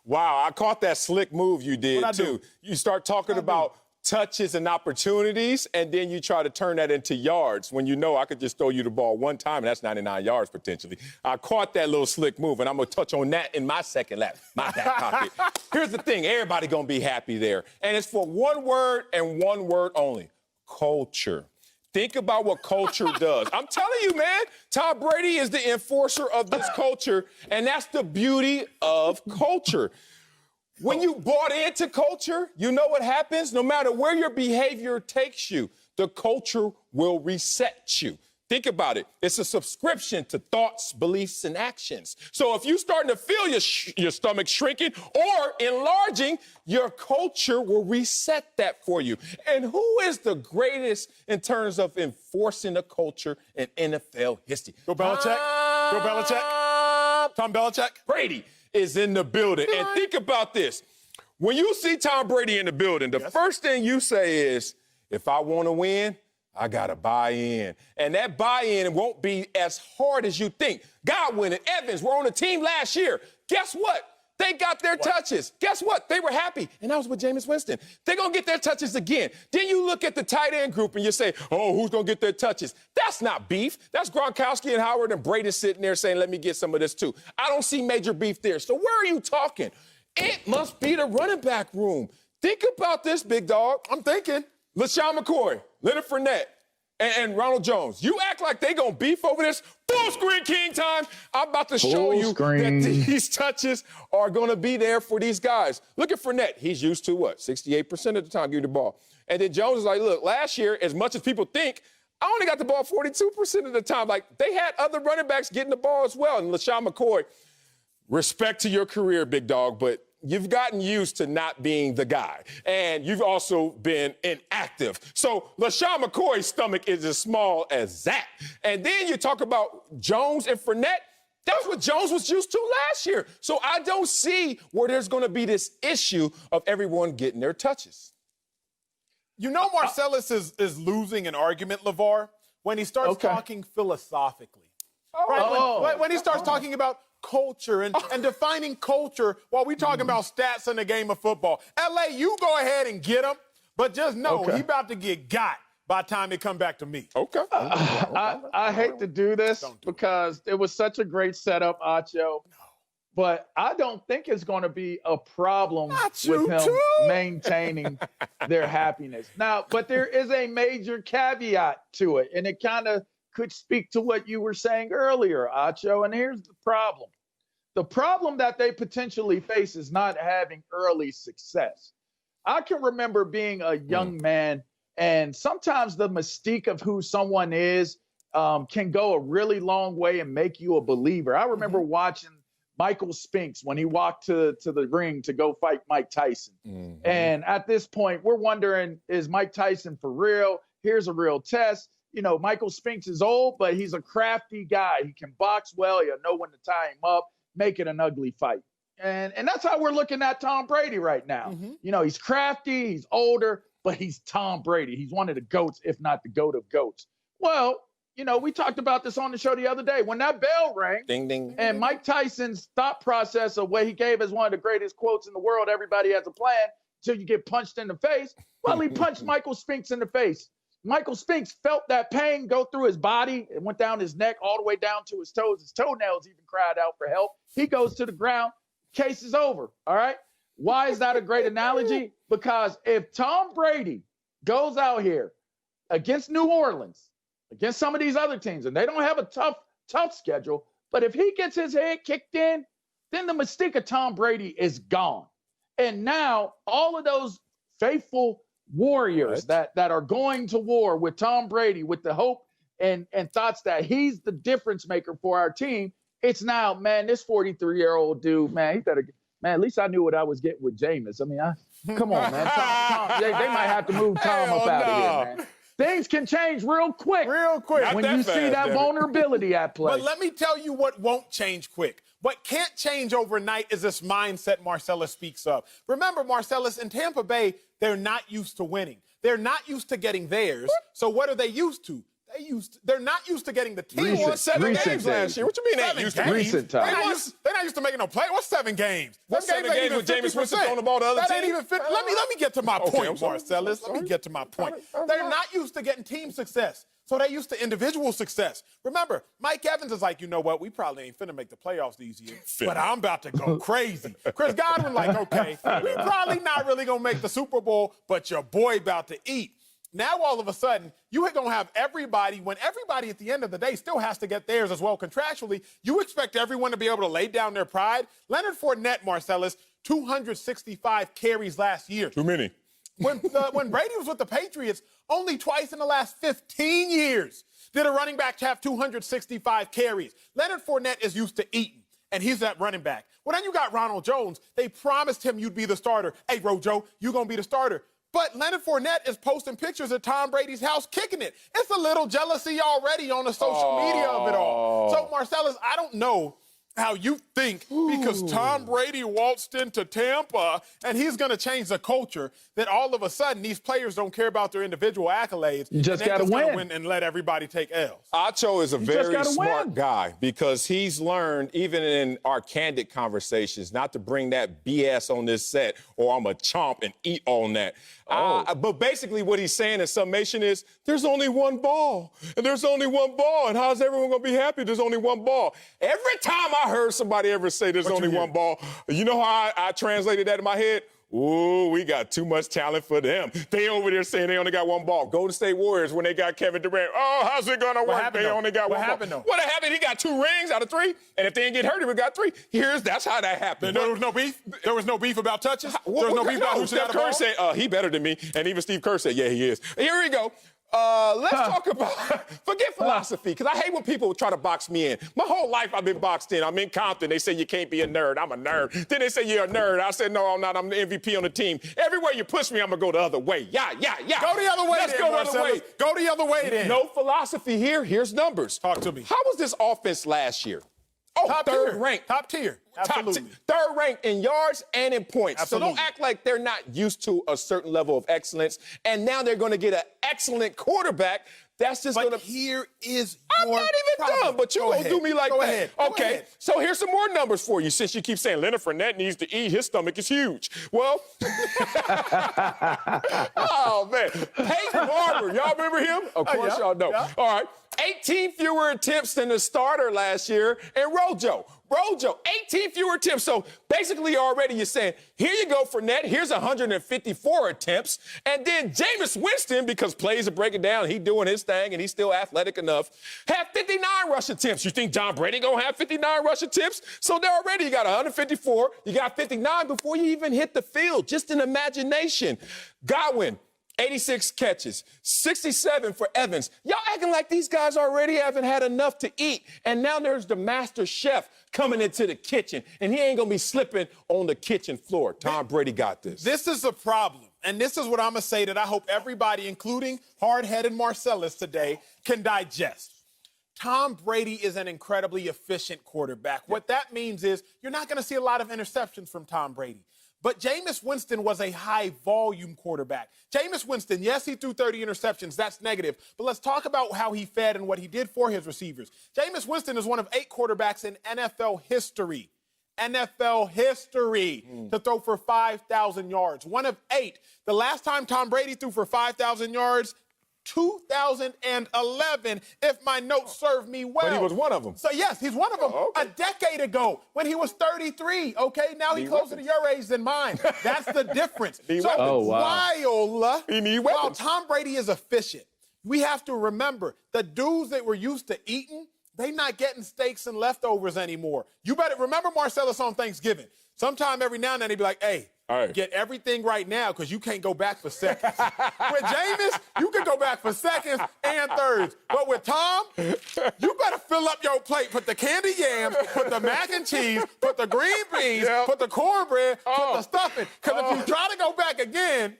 Speaker 1: Wow, I caught that slick move you did, too. You start talking about touches and opportunities, and then you try to turn that into yards when you know I could just throw you the ball one time, and that's 99 yards potentially. I caught that little slick move, and I'm going to touch on that in my second lap, my back pocket. Here's the thing. Everybody going to be happy there, and it's for one word and one word only, culture. Think about what culture does. I'm telling you, man, Tom Brady is the enforcer of this culture, and that's the beauty of culture. When you bought into culture, you know what happens? No matter where your behavior takes you, the culture will reset you. Think about it. It's a subscription to thoughts, beliefs, and actions. So if you're starting to feel your stomach shrinking or enlarging, your culture will reset that for you. And who is the greatest in terms of enforcing a culture in NFL history?
Speaker 2: Go Belichick. Go Belichick. Tom Belichick.
Speaker 1: Brady is in the building. And think about this. When you see Tom Brady in the building, the first thing you say is, if I want to win, I got to buy in. And that buy-in won't be as hard as you think. Godwin and Evans were on the team last year. Guess what? They got their touches. Guess what? They were happy. And that was with Jameis Winston. They're going to get their touches again. Then you look at the tight end group and you say, oh, who's going to get their touches? That's not beef. That's Gronkowski and Howard and Brady sitting there saying, let me get some of this too. I don't see major beef there. So where are you talking? It must be the running back room. Think about this, big dog. I'm thinking. LaShawn McCoy, Leonard Fournette, and Ronald Jones. You act like they gonna beef over this. Full screen king time. I'm about to show you that these touches are gonna be there for these guys. Look at Fournette. He's used to what? 68% of the time, give the ball. And then Jones is like, look, last year, as much as people think, I only got the ball 42% of the time. Like, they had other running backs getting the ball as well. And LaShawn McCoy, respect to your career, big dog, but you've gotten used to not being the guy. And you've also been inactive. So LaShawn McCoy's stomach is as small as that. And then you talk about Jones and Fournette. That's what Jones was used to last year. So I don't see where there's going to be this issue of everyone getting their touches.
Speaker 2: You know Marcellus is losing an argument, LeVar, when he starts talking philosophically. Right? When he starts talking about culture and defining culture while we talking about stats in the game of football. LA, you go ahead and get him, but just know he about to get got by the time they come back to me.
Speaker 4: I hate to do this because it was such a great setup, Acho. But I don't think it's going to be a problem with him maintaining their happiness. Now, but there is a major caveat to it, and it kind of could speak to what you were saying earlier, Acho. And here's the problem. The problem that they potentially face is not having early success. I can remember being a young man, and sometimes the mystique of who someone is can go a really long way and make you a believer. I remember watching Michael Spinks when he walked to the ring to go fight Mike Tyson. And at this point, we're wondering, is Mike Tyson for real? Here's a real test. You know, Michael Spinks is old, but he's a crafty guy. He can box well. He'll know when to tie him up, make it an ugly fight. And that's how we're looking at Tom Brady right now. You know, he's crafty, he's older, but he's Tom Brady. He's one of the GOATs, if not the GOAT of GOATs. Well, you know, we talked about this on the show the other day. When that bell rang,
Speaker 1: ding, ding,
Speaker 4: and Mike Tyson's thought process of what he gave as one of the greatest quotes in the world, everybody has a plan until you get punched in the face. Well, he punched Michael Spinks in the face. Michael Spinks felt that pain go through his body. It went down his neck all the way down to his toes. His toenails even cried out for help. He goes to the ground. Case is over. All right. Why is that a great analogy? Because if Tom Brady goes out here against New Orleans, against some of these other teams, and they don't have a tough schedule, but if he gets his head kicked in, then the mystique of Tom Brady is gone. And now all of those faithful warriors that are going to war with Tom Brady with the hope and thoughts that he's the difference maker for our team, it's now, man, this 43-year-old dude, man, he better, man, at least I knew what I was getting with Jameis. I mean, come on, man. Tom, they might have to move Tom up out of here, man. Things can change real quick. When you see that vulnerability at play.
Speaker 2: But let me tell you what won't change quick. What can't change overnight is this mindset Marcellus speaks of. Remember, Marcellus, in Tampa Bay, they're not used to winning. They're not used to getting theirs. So what are they used to? They're not used to getting the team.
Speaker 1: They won 7 games last year. What you mean they used to?
Speaker 4: Recent time.
Speaker 2: They're not used to making no play. What's 7 games?
Speaker 1: What's 7 games with Jameis Winston throwing the ball to other teams?
Speaker 2: That ain't even fit. Let me get to my point, Marcellus. Let me get to my point. They're not used to getting team success. So they're used to individual success. Remember, Mike Evans is like, you know what? We probably ain't finna make the playoffs these years, but I'm about to go crazy. Chris Godwin like, okay, we probably not really gonna make the Super Bowl, but your boy about to eat. Now, all of a sudden, you are going to have everybody, when everybody at the end of the day still has to get theirs as well contractually, you expect everyone to be able to lay down their pride. Leonard Fournette, Marcellus, 265 carries last year.
Speaker 1: Too many.
Speaker 2: When Brady was with the Patriots, only twice in the last 15 years did a running back have 265 carries. Leonard Fournette is used to eating, and he's that running back. Well, then you got Ronald Jones. They promised him you'd be the starter. Hey, Rojo, you're going to be the starter. But Leonard Fournette is posting pictures at Tom Brady's house kicking it. It's a little jealousy already on the social media of it all. So, Marcellus, I don't know how you think because Tom Brady waltzed into Tampa and he's going to change the culture that all of a sudden these players don't care about their individual accolades.
Speaker 4: You just got to
Speaker 2: win and let everybody take L's.
Speaker 1: Acho is a very smart guy because he's learned, even in our candid conversations, not to bring that BS on this set or I'm a chomp and eat on that. But basically what he's saying in summation is there's only one ball, and there's only one ball, and how's everyone going to be happy there's only one ball? Every time I heard somebody ever say there's only one ball, you know how I translated that in my head? Ooh, we got too much talent for them. They over there saying they only got one ball. Golden State Warriors, when they got Kevin Durant, how's it going to work? They only got one ball. What happened? He got 2 rings out of 3, and if they didn't get hurt, he would got 3. That's how that happened.
Speaker 2: There was no beef? There was no beef about touches? There was no beef about who should have the ball?
Speaker 1: Steph Curry said, he better than me, and even Steve Kerr said, yeah, he is. Here we go. Let's talk about, forget philosophy, because I hate when people try to box me in. My whole life I've been boxed in. I'm in Compton. They say you can't be a nerd. I'm a nerd. Then they say you're a nerd. I said, no, I'm not. I'm the MVP on the team. Everywhere you push me, I'm going to go the other way. Yeah.
Speaker 2: Go the other way.
Speaker 1: Let's go the other way.
Speaker 2: Go the other way then.
Speaker 1: No philosophy here. Here's numbers.
Speaker 2: Talk to me.
Speaker 1: How was this offense last year? Third ranked.
Speaker 2: Top tier. Absolutely.
Speaker 1: Third ranked in yards and in points.
Speaker 2: Absolutely.
Speaker 1: So don't act like they're not used to a certain level of excellence. And now they're going to get an excellent quarterback. That's just going to.
Speaker 2: Here is
Speaker 1: I'm not even done, but you're going to do me like that.
Speaker 2: Ahead.
Speaker 1: Okay. So here's some more numbers for you since you keep saying Leonard Fournette needs to eat. His stomach is huge. Well, oh, man. Peyton Barber. Y'all remember him? Of course y'all know. Yeah. All right. 18 fewer attempts than the starter last year. And Rojo, 18 fewer attempts. So basically already you're saying, here you go, Fournette. Here's 154 attempts. And then Jameis Winston, because plays are breaking down, he doing his thing, and he's still athletic enough, have 59 rush attempts. You think John Brady going to have 59 rush attempts? So there already you got 154. You got 59 before you even hit the field. Just an imagination. Godwin, 86 catches, 67 for Evans. Y'all acting like these guys already haven't had enough to eat. And now there's the master chef coming into the kitchen, and he ain't going to be slipping on the kitchen floor. Tom Brady got this.
Speaker 2: This is a problem, and this is what I'm going to say that I hope everybody, including hard-headed Marcellus today, can digest. Tom Brady is an incredibly efficient quarterback. What that means is you're not going to see a lot of interceptions from Tom Brady. But Jameis Winston was a high-volume quarterback. Jameis Winston, yes, he threw 30 interceptions. That's negative. But let's talk about how he fed and what he did for his receivers. Jameis Winston is one of 8 quarterbacks in NFL history to throw for 5,000 yards. One of 8. The last time Tom Brady threw for 5,000 yards, 2011, if my notes serve me well.
Speaker 1: But he was one of them.
Speaker 2: So, yes, he's one of them. A decade ago when he was 33, okay? Now he's closer to your age than mine. That's the difference. While Tom Brady is efficient, we have to remember the dudes that were used to eating, they not getting steaks and leftovers anymore. You better remember Marcellus on Thanksgiving. Sometime every now and then he'd be like, hey, get everything right now because you can't go back for seconds. With Jameis, you can go back for seconds and thirds. But with Tom, you better fill up your plate. Put the candy yams, put the mac and cheese, put the green beans, put the cornbread, put the stuffing. Because if you try to go back again,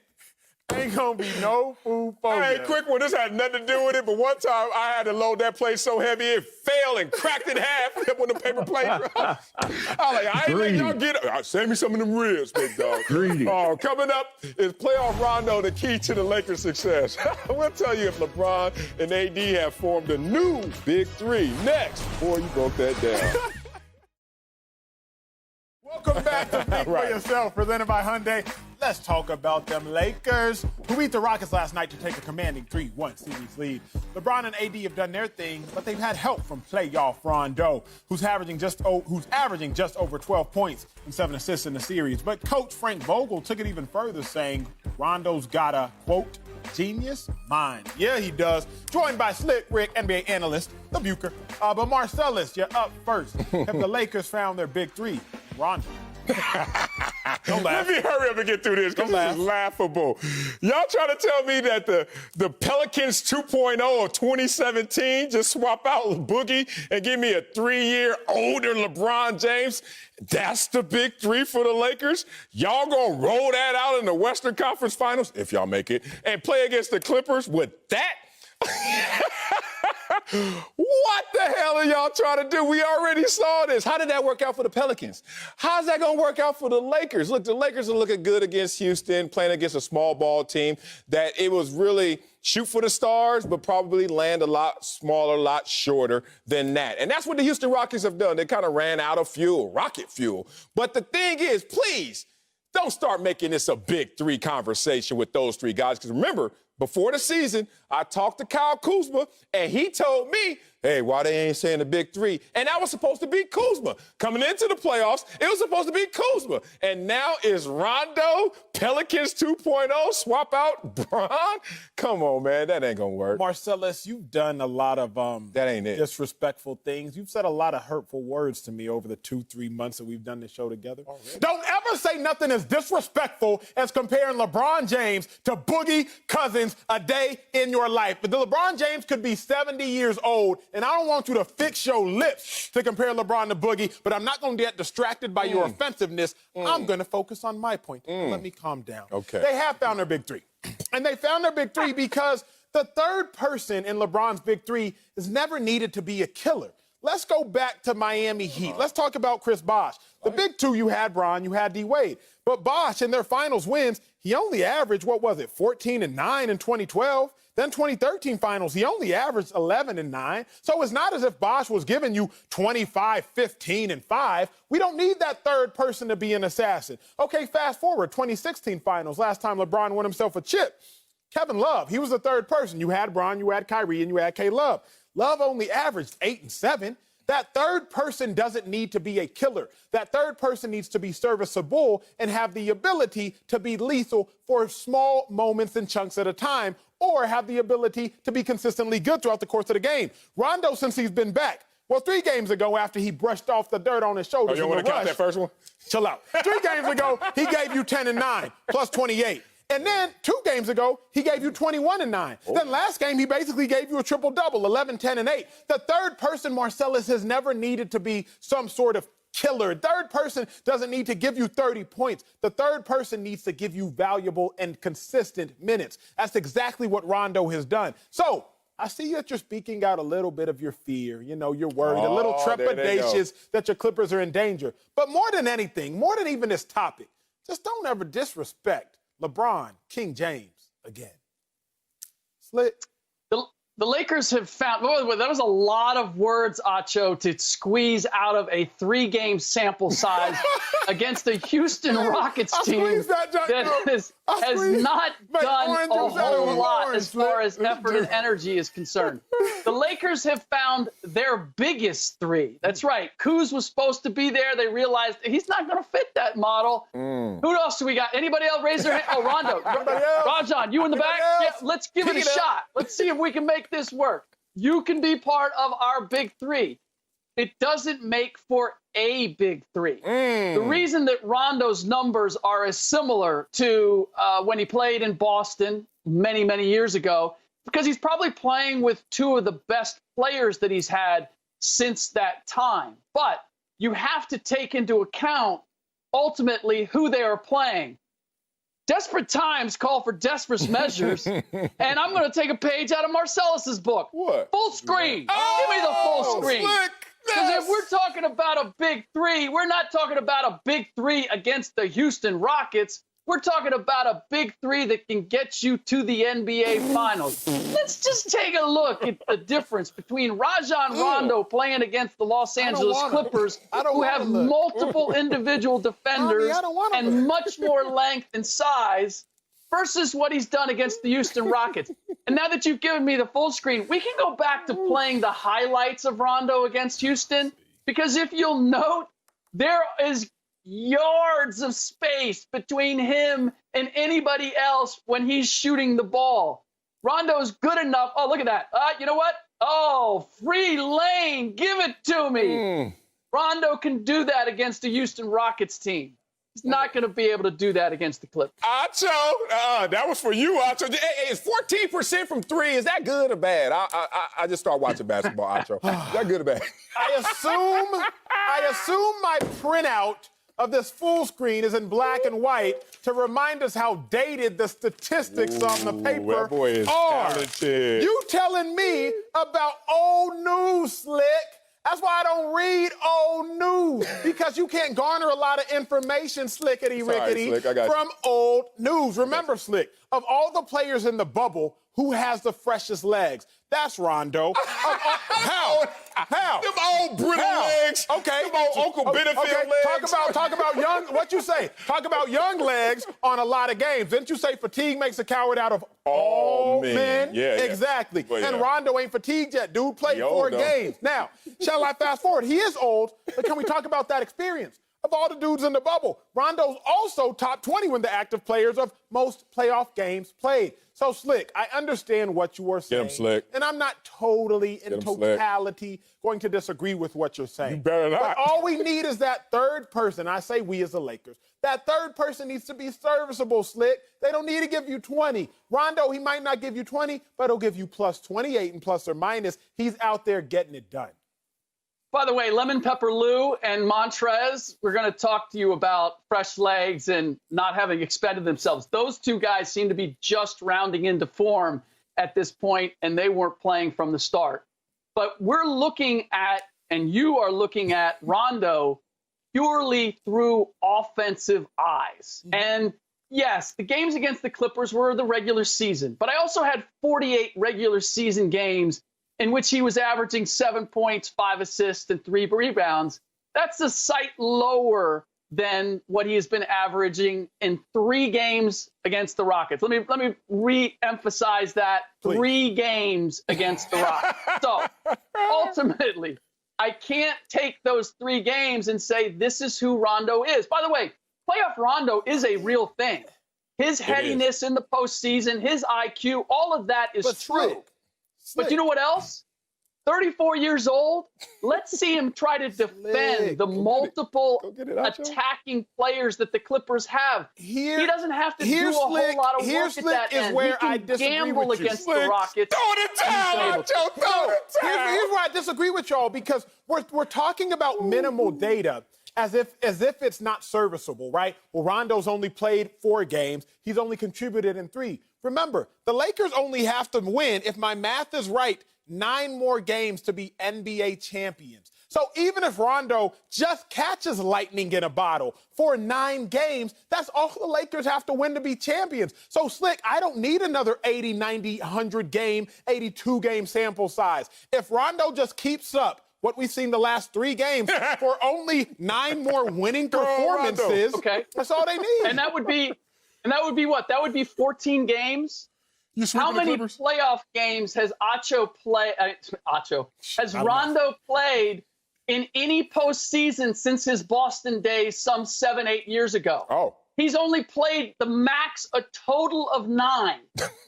Speaker 2: ain't gonna be no food for you.
Speaker 1: Hey, quick one. This had nothing to do with it, but one time I had to load that plate so heavy it fell and cracked in half when the paper plate. I was like, I ain't letting y'all get it. Send me some of them ribs, big dog. Coming up is playoff Rondo, the key to the Lakers' success. We'll tell you if LeBron and AD have formed a new Big Three next before you broke that down.
Speaker 2: Welcome back to Think For Yourself, presented by Hyundai. Let's talk about them Lakers, who beat the Rockets last night to take a commanding 3-1 series lead. LeBron and AD have done their thing, but they've had help from playoff Rondo, who's averaging just over 12 points and 7 assists in the series. But Coach Frank Vogel took it even further, saying Rondo's got a, quote, genius mind. Yeah, he does. Joined by Slick Rick, NBA analyst, the Bucher. But Marcellus, you're up first. Have the Lakers found their Big Three? Rondo. Don't laugh.
Speaker 1: Let me hurry up and get through this because this is laughable. Y'all trying to tell me that the Pelicans 2.0 of 2017 just swap out Boogie and give me a 3-year older LeBron James? That's the big three for the Lakers? Y'all gonna roll that out in the Western Conference Finals, if y'all make it, and play against the Clippers with that? What the hell are y'all trying to do? We already saw this. How did that work out for the Pelicans? How's that going to work out for the Lakers? Look, the Lakers are looking good against Houston, playing against a small ball team that it was really shoot for the stars, but probably land a lot smaller, a lot shorter than that. And that's what the Houston Rockets have done. They kind of ran out of fuel, rocket fuel. But the thing is, please, don't start making this a big three conversation with those three guys. Because remember, before the season, I talked to Kyle Kuzma, and he told me, hey, why they ain't saying the big three? And that was supposed to be Kuzma. Coming into the playoffs, it was supposed to be Kuzma. And now is Rondo, Pelicans 2.0, swap out Bron? Come on, man, that ain't going to work.
Speaker 2: Marcellus, you've done a lot of
Speaker 1: that ain't it.
Speaker 2: disrespectful things. You've said a lot of hurtful words to me over the 2-3 months that we've done this show together. Oh, really? Don't ever say nothing as disrespectful as comparing LeBron James to Boogie Cousins a day in your life. But the LeBron James could be 70 years old, and I don't want you to fix your lips to compare LeBron to Boogie, but I'm not going to get distracted by your offensiveness. I'm going to focus on my point. Let me calm down.
Speaker 1: Okay.
Speaker 2: They have found their big three. And they found their big three because the third person in LeBron's big three is never needed to be a killer. Let's go back to Miami Heat. Let's talk about Chris Bosh. The big two, you had Bron, you had D-Wade. But Bosh, in their finals wins, he only averaged, 14 and 9 in 2012. Then 2013 finals, he only averaged 11 and 9. So it's not as if Bosh was giving you 25, 15 and 5. We don't need that third person to be an assassin. Okay, fast forward, 2016 finals, last time LeBron won himself a chip. Kevin Love, he was the third person. You had Bron, you had Kyrie, and you had K-Love. Love only averaged 8 and 7. That third person doesn't need to be a killer. That third person needs to be serviceable and have the ability to be lethal for small moments and chunks at a time, or have the ability to be consistently good throughout the course of the game. Rondo, since he's been back, 3 games ago after he brushed off the dirt on his shoulders.
Speaker 1: Oh, you want to count that first one?
Speaker 2: Chill out. 3 games ago, he gave you 10 and 9 plus 28. And then 2 games ago, he gave you 21 and 9. Oh. Then last game, he basically gave you a triple-double, 11, 10, and 8. The third person, Marcellus, has never needed to be some sort of killer. Third person doesn't need to give you 30 points. The third person needs to give you valuable and consistent minutes. That's exactly what Rondo has done. So I see that you're speaking out a little bit of your fear. You know, you're worried, a little trepidatious that your Clippers are in danger. But more than anything, more than even this topic, just don't ever disrespect LeBron, King James, again. Slick.
Speaker 5: The Lakers have found, that was a lot of words, Acho, to squeeze out of a 3-game sample size against the Houston Rockets team that has not done a whole lot as far as effort and energy is concerned. The Lakers have found their biggest 3. That's right. Kuz was supposed to be there. They realized he's not going to fit that model. Who else do we got? Anybody else raise their hand? Oh, Rondo. Rajon, you in the back? Yeah, let's give it a shot. Let's see if we can make this work. You can be part of our big 3. It doesn't make for a big 3. The reason that Rondo's numbers are as similar to when he played in Boston many, many years ago, because he's probably playing with 2 of the best players that he's had since that time. But you have to take into account ultimately who they are playing. Desperate times call for desperate measures, and I'm going to take a page out of Marcellus's book.
Speaker 1: What?
Speaker 5: Full screen. Give me the full screen. Because if we're talking about a big 3, we're not talking about a big 3 against the Houston Rockets. We're talking about a big 3 that can get you to the NBA Finals. Let's just take a look at the difference between Rajon Rondo playing against the Los Angeles Clippers, who have multiple individual defenders and much more length and size, versus what he's done against the Houston Rockets. And now that you've given me the full screen, we can go back to playing the highlights of Rondo against Houston, because if you'll note, there is yards of space between him and anybody else when he's shooting the ball. Rondo's good enough. Oh, look at that. You know what? Oh, free lane. Give it to me. Rondo can do that against the Houston Rockets team. He's not going to be able to do that against the Clippers.
Speaker 1: Acho, that was for you, Acho. Hey, is 14% from three, is that good or bad? I just started watching basketball, Acho. Is that good or bad?
Speaker 2: I assume my printout of this full screen is in black and white to remind us how dated the statistics on the paper
Speaker 1: that boy is
Speaker 2: are.
Speaker 1: talented.
Speaker 2: You telling me about old news, Slick? That's why I don't read old news, because you can't garner a lot of information, Slickety-rickety,
Speaker 1: Slick, I got you.
Speaker 2: from old news. Remember, Slick, of all the players in the bubble, who has the freshest legs? That's Rondo. How?
Speaker 1: Them old brittle legs.
Speaker 2: Okay.
Speaker 1: Them old Uncle Benefield legs.
Speaker 2: Talk about young. What you say? Talk about young legs on a lot of games. Didn't you say fatigue makes a coward out of all men?
Speaker 1: Yeah.
Speaker 2: Exactly.
Speaker 1: Well, yeah.
Speaker 2: And Rondo ain't fatigued yet. Dude played 4 games. Now, shall I fast forward? He is old, but can we talk about that experience? Of all the dudes in the bubble, Rondo's also top 20 when the active players of most playoff games played. So, Slick, I understand what you are saying.
Speaker 1: Get him, Slick.
Speaker 2: And I'm not totally, in
Speaker 1: him,
Speaker 2: totality, going to disagree with what you're saying.
Speaker 1: You better not.
Speaker 2: But all we need is that third person. I say we as the Lakers. That third person needs to be serviceable, Slick. They don't need to give you 20. Rondo, he might not give you 20, but he'll give you plus 28 and plus or minus. He's out there getting it done.
Speaker 5: By the way, Lemon Pepper Lou and Montrez, we're going to talk to you about fresh legs and not having expended themselves. Those two guys seem to be just rounding into form at this point, and they weren't playing from the start. But we're looking at, and you are looking at, Rondo purely through offensive eyes. Mm-hmm. And yes, the games against the Clippers were the regular season, but I also had 48 regular season games in which he was averaging 7 points, 5 assists, and 3 rebounds. That's a sight lower than what he has been averaging in 3 games against the Rockets. Let me re-emphasize that. Please. 3 games against the Rockets. So ultimately, I can't take those 3 games and say this is who Rondo is. By the way, playoff Rondo is a real thing. His headiness in the postseason, his IQ, all of that is true. But you know what else? 34 years old. Let's see him try to defend the multiple attacking players that the Clippers have. He doesn't have to do a whole lot of work at that end. He can gamble against the Rockets.
Speaker 1: Throw it down, Joe. Throw it down.
Speaker 2: Here's why I disagree with y'all, because we're talking about minimal data as if it's not serviceable, right? Well, Rondo's only played 4 games. He's only contributed in 3. Remember, the Lakers only have to win, if my math is right, 9 more games to be NBA champions. So even if Rondo just catches lightning in a bottle for 9 games, that's all the Lakers have to win to be champions. So, Slick, I don't need another 80, 90, 100 game, 82 game sample size. If Rondo just keeps up what we've seen the last 3 games for only 9 more winning performances, that's all they need.
Speaker 5: And that would be what? That would be 14 games. How many playoff games has Rondo played in any postseason since his Boston days some 7-8 years ago?
Speaker 1: Oh.
Speaker 5: He's only played the max a total of 9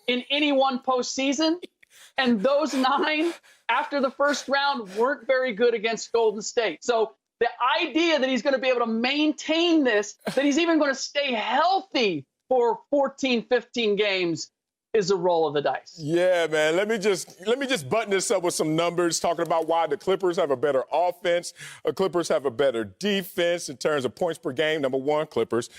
Speaker 5: in any one postseason. And those 9 after the first round weren't very good against Golden State. So the idea that he's going to be able to maintain this, that he's even going to stay healthy for 14, 15 games is a roll of the dice.
Speaker 1: Yeah, man. Let me just button this up with some numbers, talking about why the Clippers have a better offense. The Clippers have a better defense in terms of points per game. Number 1, Clippers.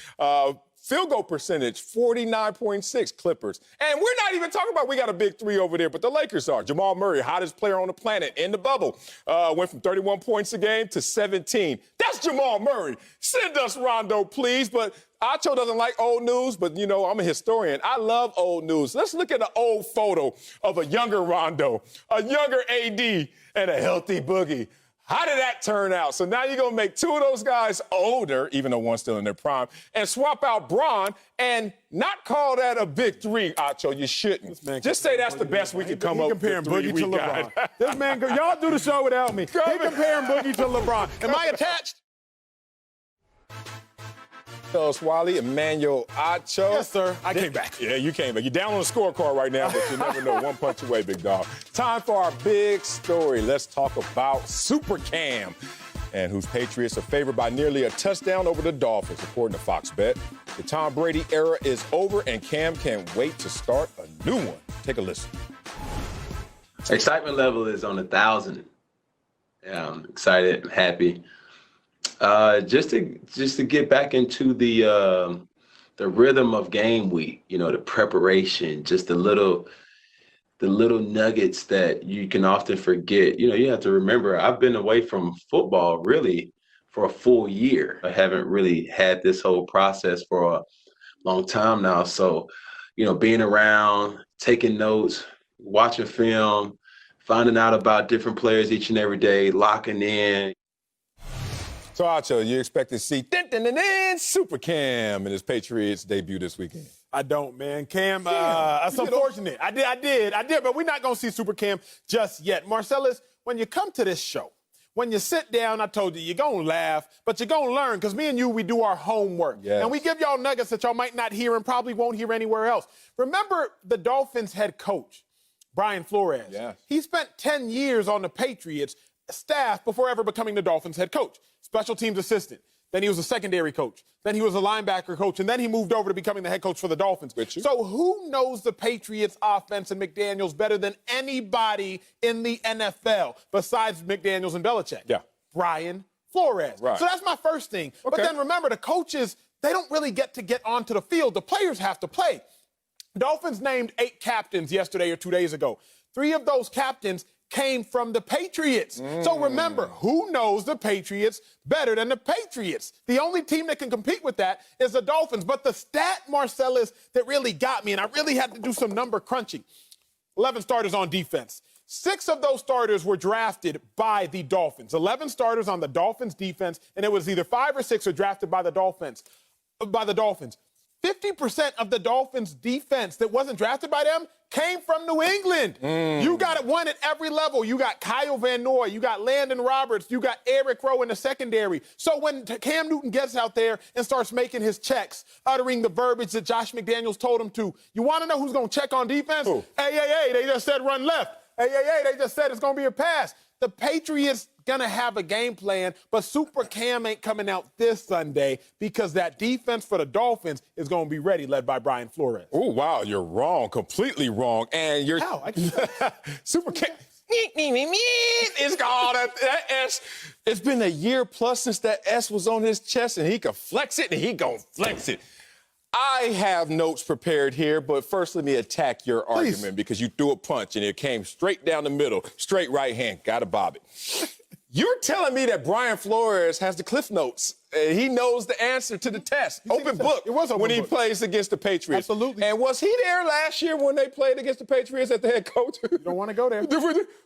Speaker 1: Field goal percentage, 49.6, Clippers. And we're not even talking about we got a big 3 over there, but the Lakers are. Jamal Murray, hottest player on the planet in the bubble, went from 31 points a game to 17. That's Jamal Murray. Send us Rondo, please. But Acho doesn't like old news, but, you know, I'm a historian. I love old news. Let's look at an old photo of a younger Rondo, a younger AD, and a healthy Boogie. How did that turn out? So now you're going to make 2 of those guys older, even though one's still in their prime, and swap out Bron and not call that a big 3, Acho. You shouldn't. Just say that's the best we can come up with.
Speaker 2: Comparing Boogie to LeBron. This man, y'all do the show without me. He comparing Boogie to LeBron. Am I attached?
Speaker 1: Swally, Emmanuel Acho.
Speaker 2: Yes, sir. I came back.
Speaker 1: Yeah, you came back. You're down on the scorecard right now, but you never know. 1 punch away, big dog. Time for our big story. Let's talk about SuperCam. and whose Patriots are favored by nearly a touchdown over the Dolphins, according to Fox Bet. The Tom Brady era is over, and Cam can't wait to start a new one. Take a listen.
Speaker 6: Excitement level is on 1,000. Yeah, I'm excited, I'm happy. Just to get back into the rhythm of game week, the preparation, just the little nuggets that you can often forget. You have to remember, I've been away from football really for a full year. I haven't really had this whole process for a long time now. So, being around, taking notes, watching film, finding out about different players each and every day, locking in.
Speaker 1: So, Acho, you expect to see SuperCam in his Patriots debut this weekend?
Speaker 2: I don't, man. Cam, that's unfortunate. I did, but we're not going to see SuperCam just yet. Marcellus, when you come to this show, when you sit down, I told you, you're going to laugh, but you're going to learn, because me and you, we do our homework.
Speaker 1: Yes.
Speaker 2: And we give y'all nuggets that y'all might not hear and probably won't hear anywhere else. Remember the Dolphins head coach, Brian Flores?
Speaker 1: Yes.
Speaker 2: He spent 10 years on the Patriots staff before ever becoming the Dolphins head coach. Special teams assistant. Then he was a secondary coach. Then he was a linebacker coach. And then he moved over to becoming the head coach for the Dolphins. So who knows the Patriots offense and McDaniels better than anybody in the NFL besides McDaniels and Belichick?
Speaker 1: Yeah.
Speaker 2: Brian Flores.
Speaker 1: Right.
Speaker 2: So that's my first thing.
Speaker 1: Okay.
Speaker 2: But then remember, the coaches, they don't really get onto the field. The players have to play. Dolphins named 8 captains yesterday or 2 days ago. 3 of those captains came from the Patriots. So remember, who knows the Patriots better than the Patriots? The only team that can compete with that is the Dolphins. But the stat, Marcellus, that really got me, and I really had to do some number crunching, 11 starters on defense. 6 of those starters were drafted by the Dolphins. 11 starters on the Dolphins defense, and it was either 5 or 6 were drafted by the Dolphins. 50% of the Dolphins defense that wasn't drafted by them came from New England. You got one at every level. You got Kyle Van Noy, you got Landon Roberts, you got Eric Rowe in the secondary. So when Cam Newton gets out there and starts making his checks, uttering the verbiage that Josh McDaniels told him to, you want to know who's going to check on defense?
Speaker 1: Who?
Speaker 2: Hey, they just said run left. Hey, they just said it's going to be a pass. The Patriots going to have a game plan, but SuperCam ain't coming out this Sunday because that defense for the Dolphins is going to be ready, led by Brian Flores.
Speaker 1: Oh, wow, you're wrong, completely wrong. And you're
Speaker 2: How?
Speaker 1: SuperCam. It's called that S. It's been a year plus since that S was on his chest, and he could flex it, and he gonna flex it. I have notes prepared here, but first let me attack your argument because you threw a punch and it came straight down the middle, straight right hand. Gotta bob it. You're telling me that Brian Flores has the cliff notes. He knows the answer to the test. Open book.
Speaker 2: It was open
Speaker 1: when he
Speaker 2: book.
Speaker 1: plays against the Patriots.
Speaker 2: Absolutely.
Speaker 1: And was he there last year when they played against the Patriots at the head coach?
Speaker 2: You don't want to go there.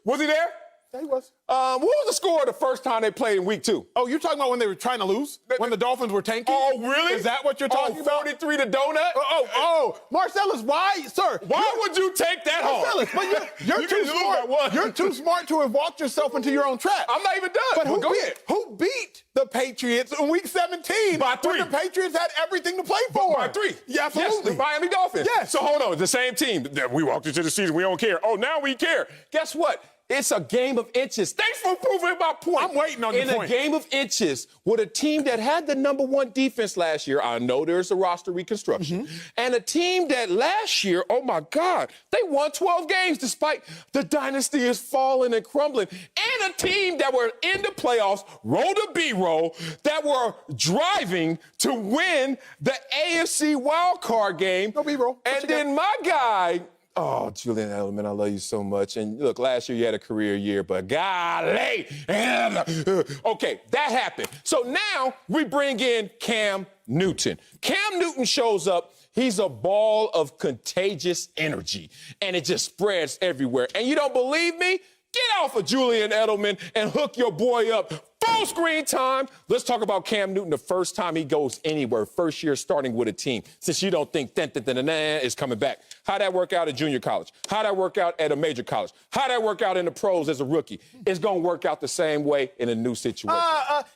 Speaker 1: Was he there?
Speaker 2: Yeah, he was.
Speaker 1: What was the score the first time they played in week 2?
Speaker 2: Oh, you're talking about when they were trying to lose? When the Dolphins were tanking?
Speaker 1: Oh, really?
Speaker 2: Is that what you're talking about?
Speaker 1: 43 to donut?
Speaker 2: Marcellus, why, sir?
Speaker 1: Why would you take that home?
Speaker 2: Marcellus, but you're too smart. You're too smart to have walked yourself into your own trap.
Speaker 1: I'm not even done.
Speaker 2: But
Speaker 1: Go ahead.
Speaker 2: Who beat the Patriots in Week 17?
Speaker 1: By 3.
Speaker 2: When the Patriots had everything to play for.
Speaker 1: By 3.
Speaker 2: Yeah, absolutely.
Speaker 1: Yes, the Miami Dolphins.
Speaker 2: Yes.
Speaker 1: So hold on, the same team. We walked into the season, we don't care. Oh, now we care. Guess what? It's a game of inches. Thanks for proving my point.
Speaker 2: I'm waiting on your point.
Speaker 1: In a game of inches, with a team that had the #1 defense last year, I know there's a roster reconstruction, and a team that last year, oh my God, they won 12 games despite the dynasty is falling and crumbling, and a team that were in the playoffs, roll the B-roll, that were driving to win the AFC wildcard game.
Speaker 2: No B-roll.
Speaker 1: And then my guy, oh, Julian Edelman, I love you so much. And look, last year you had a career year, but golly. Okay, that happened. So now we bring in Cam Newton. Cam Newton shows up. He's a ball of contagious energy, and it just spreads everywhere. And you don't believe me? Get off of Julian Edelman and hook your boy up. Full screen time. Let's talk about Cam Newton the first time he goes anywhere, first year starting with a team, since you don't think is coming back. How'd that work out at junior college? How'd that work out at a major college? How'd that work out in the pros as a rookie? It's going to work out the same way in a new situation.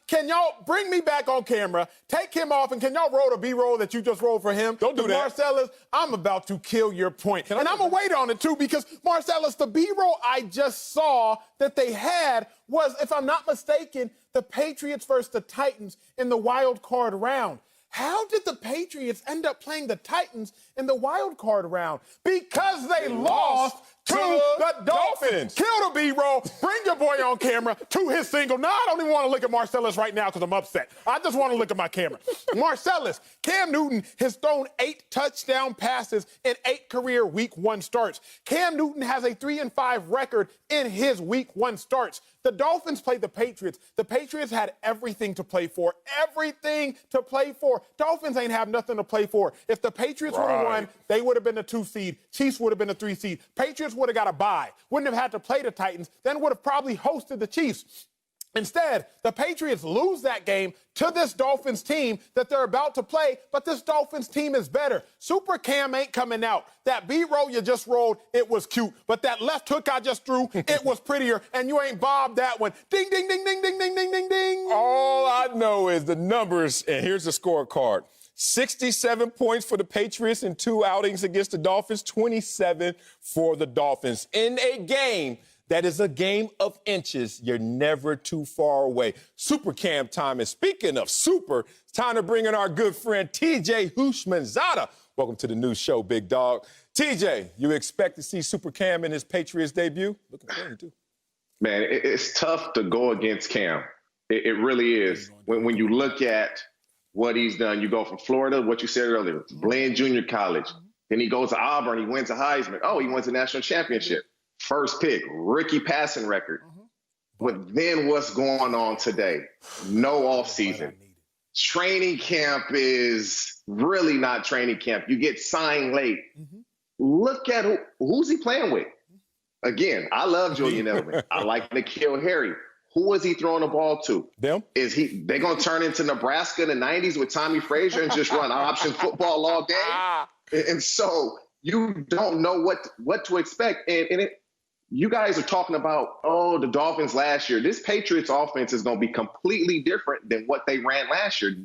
Speaker 2: Can y'all bring me back on camera, take him off, and can y'all roll the B-roll that you just rolled for him?
Speaker 1: Don't do that.
Speaker 2: Marcellus, I'm about to kill your point. And I'm going to wait on it, too, because, Marcellus, the B-roll I just saw that they had was, if I'm not mistaken, the Patriots versus the Titans in the wild card round. How did the Patriots end up playing the Titans in the wild card round? Because they lost to the Dolphins. Kill the B-roll. Bring your boy on camera to his single. Now, I don't even want to look at Marcellus right now because I'm upset. I just want to look at my camera. Marcellus, Cam Newton has thrown 8 touchdown passes in 8 career Week 1 starts. Cam Newton has a 3-5 record in his Week 1 starts. The Dolphins played the Patriots. The Patriots had everything to play for. Everything to play for. Dolphins ain't have nothing to play for. If the Patriots would have won, they would have been the 2 seed. Chiefs would have been the 3 seed. Patriots would have got a bye. Wouldn't have had to play the Titans. Then would have probably hosted the Chiefs. Instead, the Patriots lose that game to this Dolphins team that they're about to play, but this Dolphins team is better. SuperCam ain't coming out. That B-roll you just rolled, it was cute. But that left hook I just threw, it was prettier, and you ain't bobbed that one. Ding, ding, ding, ding, ding, ding, ding, ding, ding.
Speaker 1: All I know is the numbers, and here's the scorecard. 67 points for the Patriots in 2 outings against the Dolphins, 27 for the Dolphins. In a game that is a game of inches. You're never too far away. SuperCam time. And speaking of super, it's time to bring in our good friend, TJ Houshmandzadeh. Welcome to the new show, big dog. TJ, you expect to see SuperCam in his Patriots debut? Looking forward to.
Speaker 7: Man, it's tough to go against Cam. It really is. When you look at what he's done, you go from Florida, what you said earlier, Bland Junior College. Then he goes to Auburn, he wins a Heisman. Oh, he wins a national championship. First pick, rookie passing record. But then what's going on today? No offseason. Training camp is really not training camp. You get signed late. Look at who's he playing with. Again, I love Julian Edelman. I like N'Keal Harry. Who is he throwing the ball to?
Speaker 1: Them?
Speaker 7: They going to turn into Nebraska in the 90s with Tommy Frazier and just run option football all day? And so you don't know what to expect. You guys are talking about, the Dolphins last year. This Patriots offense is going to be completely different than what they ran last year.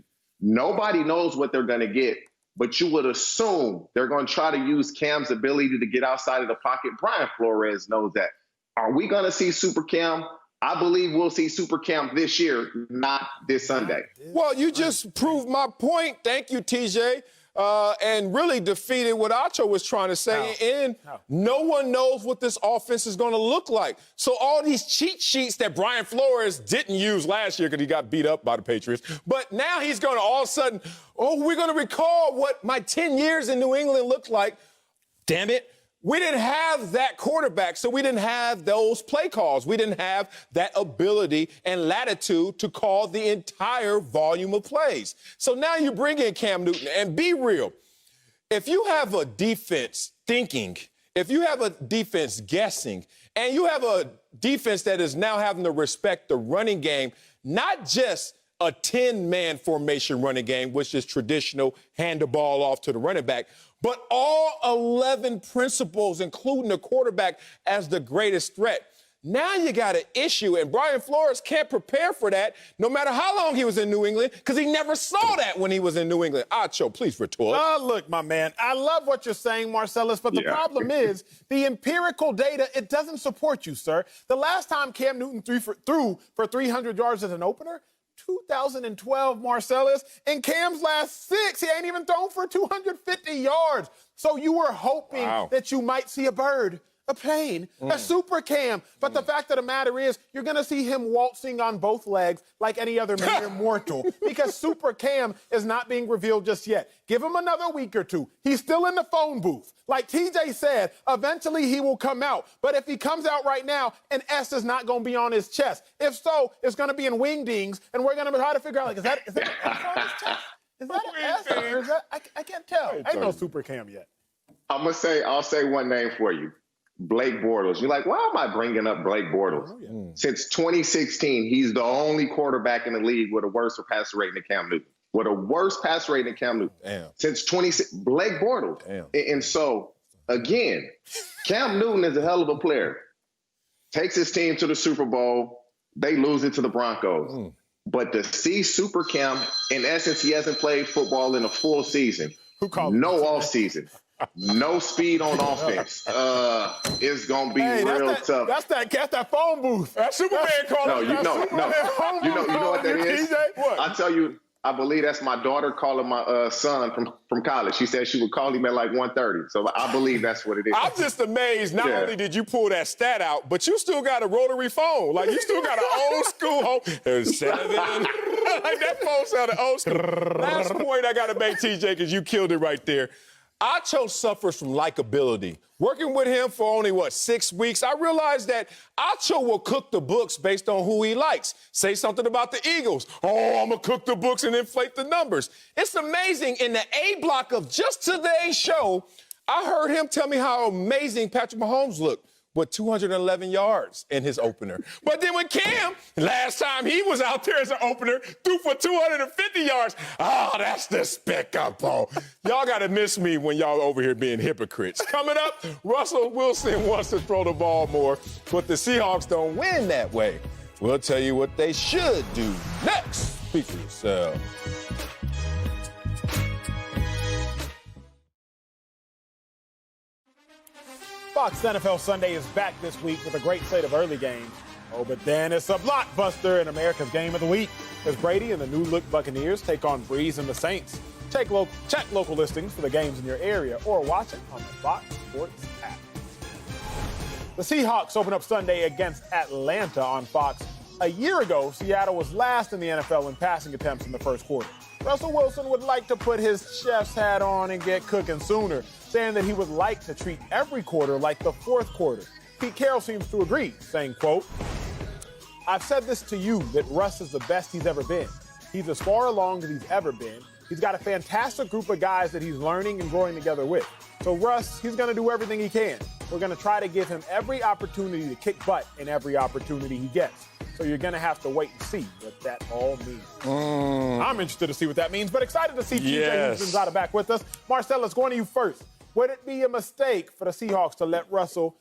Speaker 7: Nobody knows what they're going to get, but you would assume they're going to try to use Cam's ability to get outside of the pocket. Brian Flores knows that. Are we going to see SuperCam? I believe we'll see SuperCam this year, not this Sunday.
Speaker 1: Well, you just proved my point. Thank you, TJ. And really defeated what Acho was trying to say. No one knows what this offense is going to look like. So all these cheat sheets that Brian Flores didn't use last year because he got beat up by the Patriots, but now he's going to all of a sudden, we're going to recall what my 10 years in New England looked like. Damn it. We didn't have that quarterback, so we didn't have those play calls. We didn't have that ability and latitude to call the entire volume of plays. So now you bring in Cam Newton, and be real. If you have a defense thinking, if you have a defense guessing, and you have a defense that is now having to respect the running game, not just a 10-man formation running game, which is traditional, hand the ball off to the running back, but all 11 principles, including the quarterback as the greatest threat. Now you got an issue, and Brian Flores can't prepare for that no matter how long he was in New England because he never saw that when he was in New England. Acho, please retort.
Speaker 2: Look, my man, I love what you're saying, Marcellus, but the problem is the empirical data, it doesn't support you, sir. The last time Cam Newton threw for 300 yards as an opener, 2012, Marcellus. In Cam's last 6, he ain't even thrown for 250 yards. So you were hoping that you might see a bird, a plane, a SuperCam. But the fact of the matter is, you're going to see him waltzing on both legs like any other mere mortal because SuperCam is not being revealed just yet. Give him another week or two. He's still in the phone booth. Like TJ said, eventually he will come out. But if he comes out right now, an S is not going to be on his chest. If so, it's going to be in wingdings, and we're going to try to figure out, is that an S on his chest? Is that an S? Or is that, I can't tell. Ain't no SuperCam yet.
Speaker 7: I'll say one name for you. Blake Bortles. You're like, why am I bringing up Blake Bortles? Since 2016, he's the only quarterback in the league with a worse passer rating than Cam Newton. With a worse passer rating than Cam Newton. Since 26, Blake Bortles. And so again, Cam Newton is a hell of a player. Takes his team to the Super Bowl. They lose it to the Broncos. But to see SuperCam, in essence, he hasn't played football in a full season. No off season. No speed on offense. It's gonna be real tough.
Speaker 2: That's that phone booth. That Superman call.
Speaker 7: No, you know what that is?
Speaker 2: What?
Speaker 7: I tell you, I believe that's my daughter calling my son from college. She said she would call him at like 1:30. So I believe that's what it is.
Speaker 1: I'm just amazed. Not only did you pull that stat out, but you still got a rotary phone. Like, you still got an old school home. There's 7. Like, that phone sounded old school. Last point I got to make, TJ, because you killed it right there. Acho suffers from likability. Working with him for only, 6 weeks, I realized that Acho will cook the books based on who he likes. Say something about the Eagles. Oh, I'm going to cook the books and inflate the numbers. It's amazing. In the A block of just today's show, I heard him tell me how amazing Patrick Mahomes looked with 211 yards in his opener. But then with Cam, last time he was out there as an opener, threw for 250 yards. Oh, that's despicable. Y'all got to miss me when y'all over here being hypocrites. Coming up, Russell Wilson wants to throw the ball more, but the Seahawks don't win that way. We'll tell you what they should do next. Speak for yourself.
Speaker 2: Fox NFL Sunday is back this week with a great slate of early games. Oh, but then it's a blockbuster in America's Game of the Week as Brady and the new-look Buccaneers take on Breeze and the Saints. Check local listings for the games in your area or watch it on the Fox Sports app. The Seahawks open up Sunday against Atlanta on Fox. A year ago, Seattle was last in the NFL in passing attempts in the first quarter. Russell Wilson would like to put his chef's hat on and get cooking sooner, saying that he would like to treat every quarter like the fourth quarter. Pete Carroll seems to agree, saying, quote, "I've said this to you, that Russ is the best he's ever been. He's as far along as he's ever been. He's got a fantastic group of guys that he's learning and growing together with. So Russ, he's going to do everything he can. We're going to try to give him every opportunity to kick butt in every opportunity he gets. So you're going to have to wait and see what that all means." I'm interested to see what that means, but excited to see TJ Houston's out of back with us. Marcellus, going to you first. Would it be a mistake for the Seahawks to let Russell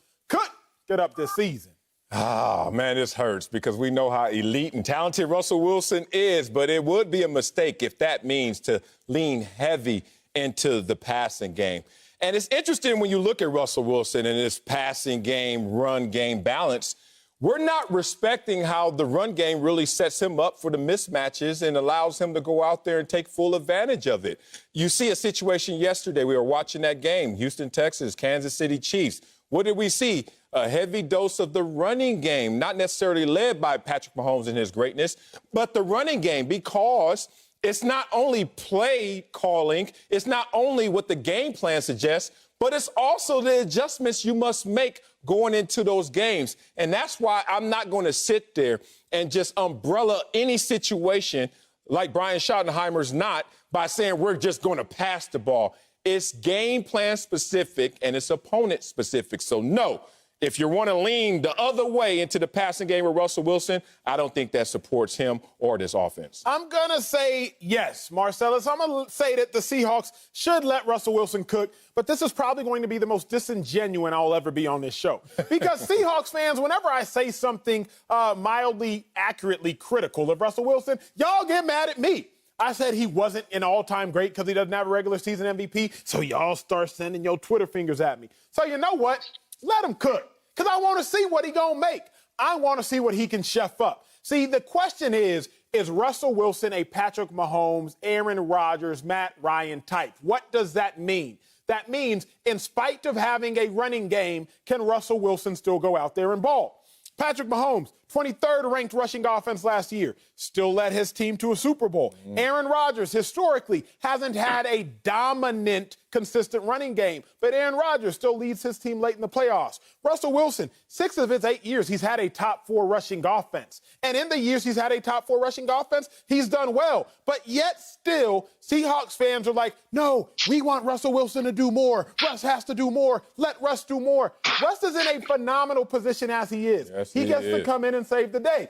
Speaker 2: get up this season?
Speaker 1: Oh, man, this hurts because we know how elite and talented Russell Wilson is, but it would be a mistake if that means to lean heavy into the passing game. And it's interesting when you look at Russell Wilson and his passing game, run game balance. We're not respecting how the run game really sets him up for the mismatches and allows him to go out there and take full advantage of it. You see a situation yesterday. We were watching that game, Houston, Texas, Kansas City Chiefs. What did we see? A heavy dose of the running game, not necessarily led by Patrick Mahomes and his greatness, but the running game, because it's not only play calling, it's not only what the game plan suggests, but it's also the adjustments you must make going into those games. And that's why I'm not going to sit there and just umbrella any situation like Brian Schottenheimer's not by saying we're just going to pass the ball. It's game plan specific and it's opponent specific. So no, if you want to lean the other way into the passing game with Russell Wilson, I don't think that supports him or this offense.
Speaker 2: I'm going to say yes, Marcellus. I'm going to say that the Seahawks should let Russell Wilson cook, but this is probably going to be the most disingenuous I'll ever be on this show. Because Seahawks fans, whenever I say something mildly, accurately critical of Russell Wilson, y'all get mad at me. I said he wasn't an all-time great because he doesn't have a regular season MVP, so y'all start sending your Twitter fingers at me. So you know what? Let him cook, because I want to see what he gonna make. I want to see what he can chef up. See, the question is Russell Wilson a Patrick Mahomes, Aaron Rodgers, Matt Ryan type? What does that mean? That means, in spite of having a running game, can Russell Wilson still go out there and ball? Patrick Mahomes, 23rd ranked rushing offense last year, still led his team to a Super Bowl. Aaron Rodgers, historically, hasn't had a dominant, consistent running game, but Aaron Rodgers still leads his team late in the playoffs. Russell Wilson, 6 of his 8 years, he's had a top 4 rushing offense. And in the years he's had a top 4 rushing offense, he's done well. But yet still, Seahawks fans are like, no, we want Russell Wilson to do more. Russ has to do more. Let Russ do more. Russ is in a phenomenal position as he is.
Speaker 1: Yes,
Speaker 2: he gets to come in and save the day.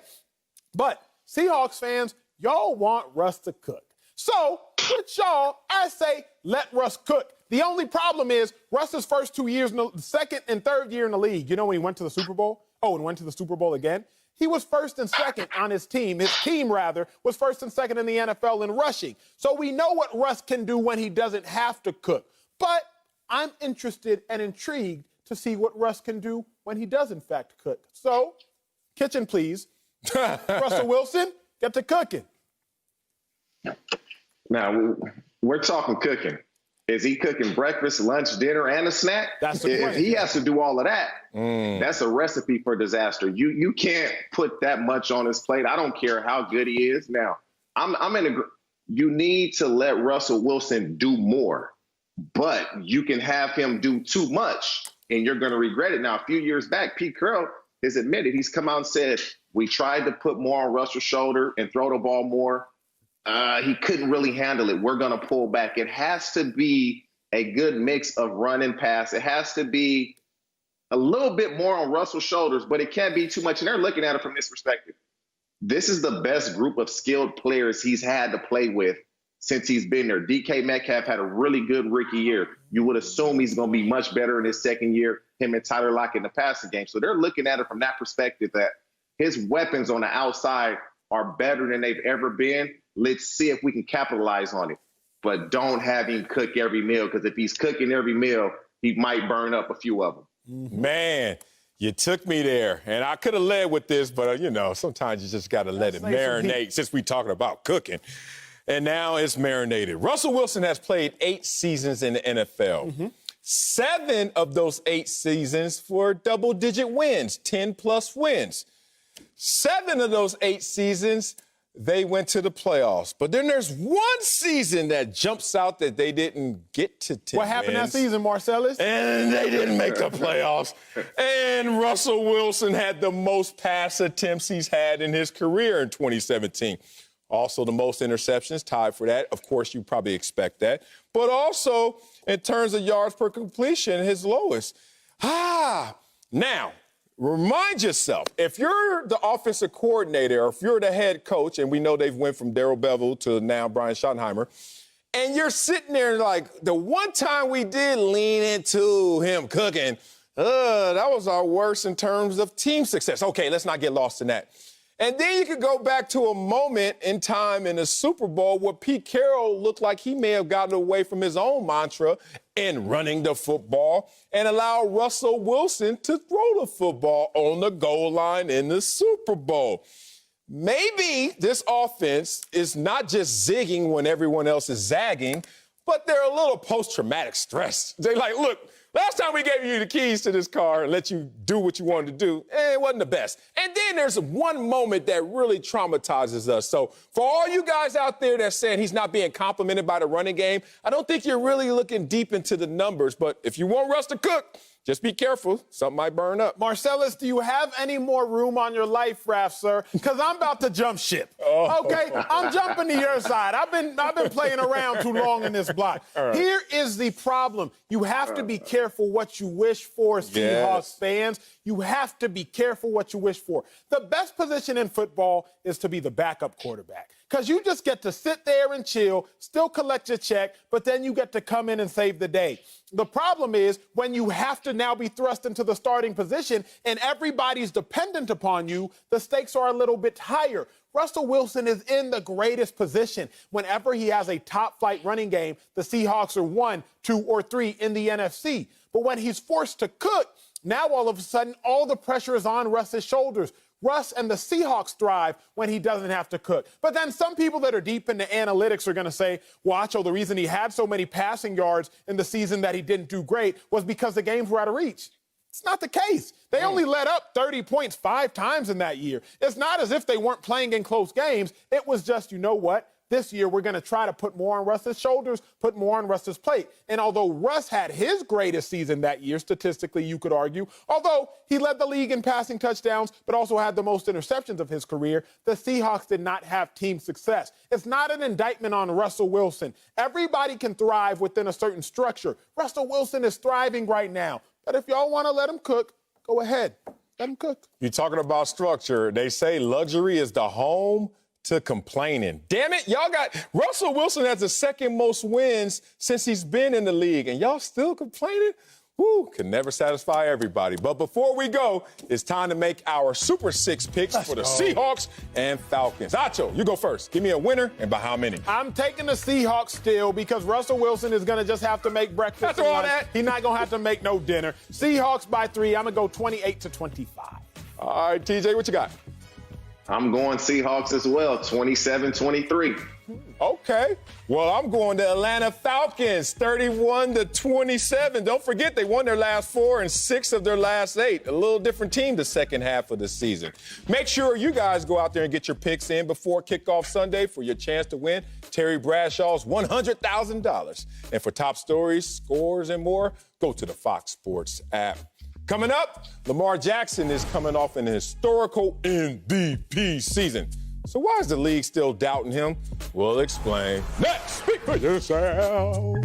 Speaker 2: But Seahawks fans, y'all want Russ to cook. So with y'all, I say let Russ cook. The only problem is Russ's first 2 years, the second and third year in the league, you know when he went to the Super Bowl? Oh, and went to the Super Bowl again? He was first and second on his team. His team, rather, was first and second in the NFL in rushing. So we know what Russ can do when he doesn't have to cook. But I'm interested and intrigued to see what Russ can do when he does, in fact, cook. So, kitchen, please. Russell Wilson, get to cooking.
Speaker 7: Now, we're talking cooking. Is he cooking breakfast, lunch, dinner, and a snack?
Speaker 2: That's the
Speaker 7: If he has to do all of that, that's a recipe for disaster. You can't put that much on his plate. I don't care how good he is. Now, you need to let Russell Wilson do more, but you can have him do too much, and you're going to regret it. Now, a few years back, Pete Carroll has admitted, he's come out and said, we tried to put more on Russell's shoulder and throw the ball more. He couldn't really handle it. We're going to pull back. It has to be a good mix of run and pass. It has to be a little bit more on Russell's shoulders, but it can't be too much. And they're looking at it from this perspective. This is the best group of skilled players he's had to play with since he's been there. DK Metcalf had a really good rookie year. You would assume he's going to be much better in his second year, him and Tyler Lockett in the passing game. So they're looking at it from that perspective, that his weapons on the outside are better than they've ever been. Let's see if we can capitalize on it. But don't have him cook every meal, because if he's cooking every meal, he might burn up a few of them.
Speaker 1: Man, you took me there. And I could have led with this, but, sometimes you just got to let it marinate since we're talking about cooking. And now it's marinated. Russell Wilson has played 8 seasons in the NFL. 7 of those 8 seasons for double-digit wins, 10-plus wins. 7 of those 8 seasons, they went to the playoffs. But then there's one season that jumps out that they didn't get to 10
Speaker 2: What happened
Speaker 1: wins,
Speaker 2: that season, Marcellus?
Speaker 1: and they didn't make the playoffs. And Russell Wilson had the most pass attempts he's had in his career in 2017. Also the most interceptions, tied for that. Of course, you probably expect that. But also, in terms of yards per completion, his lowest. Now, remind yourself, if you're the offensive coordinator or if you're the head coach, and we know they've went from Darrell Bevell to now Brian Schottenheimer, and you're sitting there like, the one time we did lean into him cooking, that was our worst in terms of team success. Okay, let's not get lost in that. And then you could go back to a moment in time in the Super Bowl where Pete Carroll looked like he may have gotten away from his own mantra in running the football and allow Russell Wilson to throw the football on the goal line in the Super Bowl. Maybe this offense is not just zigging when everyone else is zagging, but they're a little post-traumatic stress. They're like, look, last time we gave you the keys to this car and let you do what you wanted to do, it wasn't the best. And then there's one moment that really traumatizes us. So for all you guys out there that's saying he's not being complimented by the running game, I don't think you're really looking deep into the numbers. But if you want Russ to cook, just be careful. Something might burn up.
Speaker 2: Marcellus, do you have any more room on your life raft, sir? Because I'm about to jump ship. Okay? I'm jumping to your side. I've been playing around too long in this block. Here is the problem. You have to be careful what you wish for, Seahawks fans. You have to be careful what you wish for. The best position in football is to be the backup quarterback, because you just get to sit there and chill, still collect your check, but then you get to come in and save the day. The problem is when you have to now be thrust into the starting position and everybody's dependent upon you, the stakes are a little bit higher. Russell Wilson is in the greatest position. Whenever he has a top-flight running game, the Seahawks are 1, 2, or 3 in the NFC. But when he's forced to cook, now all of a sudden all the pressure is on Russ's shoulders. Russ and the Seahawks thrive when he doesn't have to cook. But then some people that are deep into analytics are going to say, Wacho, the reason he had so many passing yards in the season that he didn't do great was because the games were out of reach. It's not the case. They only let up 30 points 5 times in that year. It's not as if they weren't playing in close games. It was just, you know what? This year, we're going to try to put more on Russ's shoulders, put more on Russ's plate. And although Russ had his greatest season that year, statistically, you could argue, although he led the league in passing touchdowns, but also had the most interceptions of his career, the Seahawks did not have team success. It's not an indictment on Russell Wilson. Everybody can thrive within a certain structure. Russell Wilson is thriving right now. But if y'all want to let him cook, go ahead. Let him cook.
Speaker 1: You're talking about structure. They say luxury is the home to complaining. Damn it, y'all got Russell Wilson has the second most wins since he's been in the league, and y'all still complaining? Woo, can never satisfy everybody. But before we go, it's time to make our Super Six picks for the Seahawks and Falcons. Acho, you go first. Give me a winner and by how many?
Speaker 2: I'm taking the Seahawks still because Russell Wilson is going to just have to make breakfast.
Speaker 1: After all that.
Speaker 2: He's not going to have to make no dinner. Seahawks by 3. I'm going to go 28-25.
Speaker 1: All right, TJ, what you got?
Speaker 7: I'm going Seahawks as well, 27-23.
Speaker 1: Okay. Well, I'm going to Atlanta Falcons, 31-27. Don't forget, they won their last 4 and 6 of their last 8. A little different team the second half of the season. Make sure you guys go out there and get your picks in before kickoff Sunday for your chance to win Terry Bradshaw's $100,000. And for top stories, scores, and more, go to the Fox Sports app. Coming up, Lamar Jackson is coming off an historical MVP season. So why is the league still doubting him? We'll explain. Next, speak for yourself.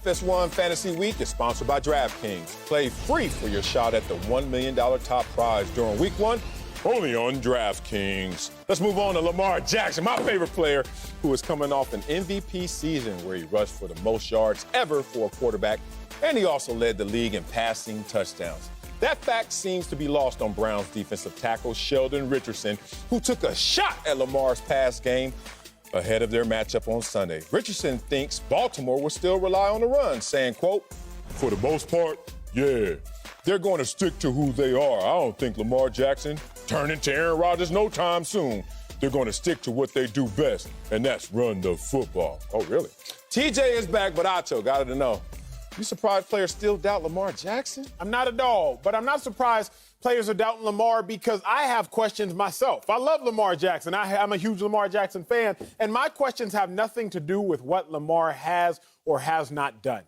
Speaker 1: FS1 Fantasy Week is sponsored by DraftKings. Play free for your shot at the $1 million top prize during Week 1, only on DraftKings. Let's move on to Lamar Jackson, my favorite player, who is coming off an MVP season where he rushed for the most yards ever for a quarterback, and he also led the league in passing touchdowns. That fact seems to be lost on Browns defensive tackle Sheldon Richardson, who took a shot at Lamar's pass game ahead of their matchup on Sunday. Richardson thinks Baltimore will still rely on the run, saying, quote, "For the most part, yeah, they're going to stick to who they are. I don't think Lamar Jackson turn into Aaron Rodgers no time soon. They're going to stick to what they do best, and that's run the football." Oh, really? TJ is back, but Acho got to know. You surprised players still doubt Lamar Jackson?
Speaker 2: I'm not a dog, but I'm not surprised players are doubting Lamar because I have questions myself. I love Lamar Jackson. I'm a huge Lamar Jackson fan, and my questions have nothing to do with what Lamar has or has not done.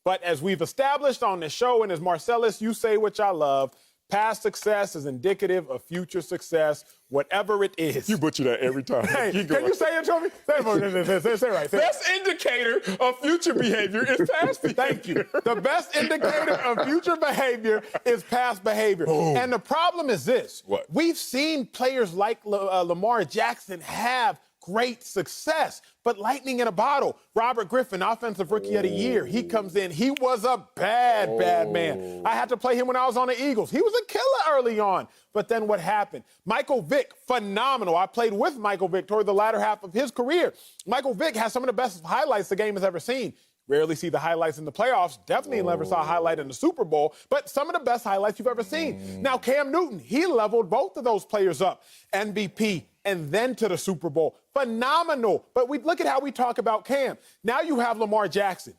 Speaker 2: But as we've established on this show, and as Marcellus, you say, which I love, past success is indicative of future success, whatever it is.
Speaker 1: You butcher that every time.
Speaker 2: Hey, can you say it to me? Say it right.
Speaker 1: Best indicator of future behavior is past behavior.
Speaker 2: Thank you. The best indicator of future behavior is past behavior.
Speaker 1: Oh.
Speaker 2: And the problem is this.
Speaker 1: What?
Speaker 2: We've seen players like Lamar Jackson have great success, but lightning in a bottle. Robert Griffin, Offensive Rookie of the Year, he comes in. He was a bad man. I had to play him when I was on the Eagles. He was a killer early on. But then what happened? Michael Vick, phenomenal. I played with Michael Vick toward the latter half of his career. Michael Vick has some of the best highlights the game has ever seen. Rarely see the highlights in the playoffs. Definitely never saw a highlight in the Super Bowl, but some of the best highlights you've ever seen. Now, Cam Newton, he leveled both of those players up. MVP, and then to the Super Bowl. Phenomenal. But we look at how we talk about Cam. Now you have Lamar Jackson.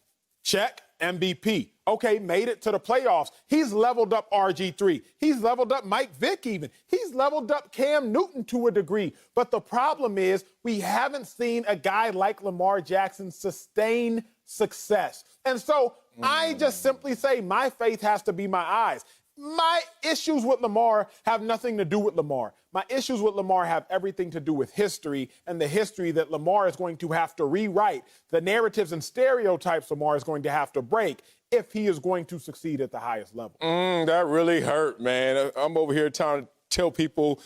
Speaker 2: Check, MVP. Okay, made it to the playoffs. He's leveled up RG3. He's leveled up Mike Vick even. He's leveled up Cam Newton to a degree. But the problem is we haven't seen a guy like Lamar Jackson sustain success. And so I just simply say my faith has to be my eyes. My issues with Lamar have nothing to do with Lamar. My issues with Lamar have everything to do with history and the history that Lamar is going to have to rewrite, the narratives and stereotypes Lamar is going to have to break if he is going to succeed at the highest level.
Speaker 1: That really hurt, man. I'm over here trying to tell people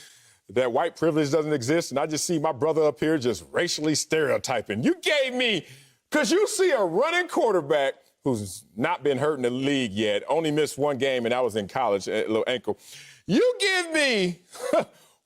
Speaker 1: that white privilege doesn't exist, and I just see my brother up here just racially stereotyping. You gave me, because you see a running quarterback who's not been hurt in the league yet, only missed one game, and that was in college, a little ankle. You give me,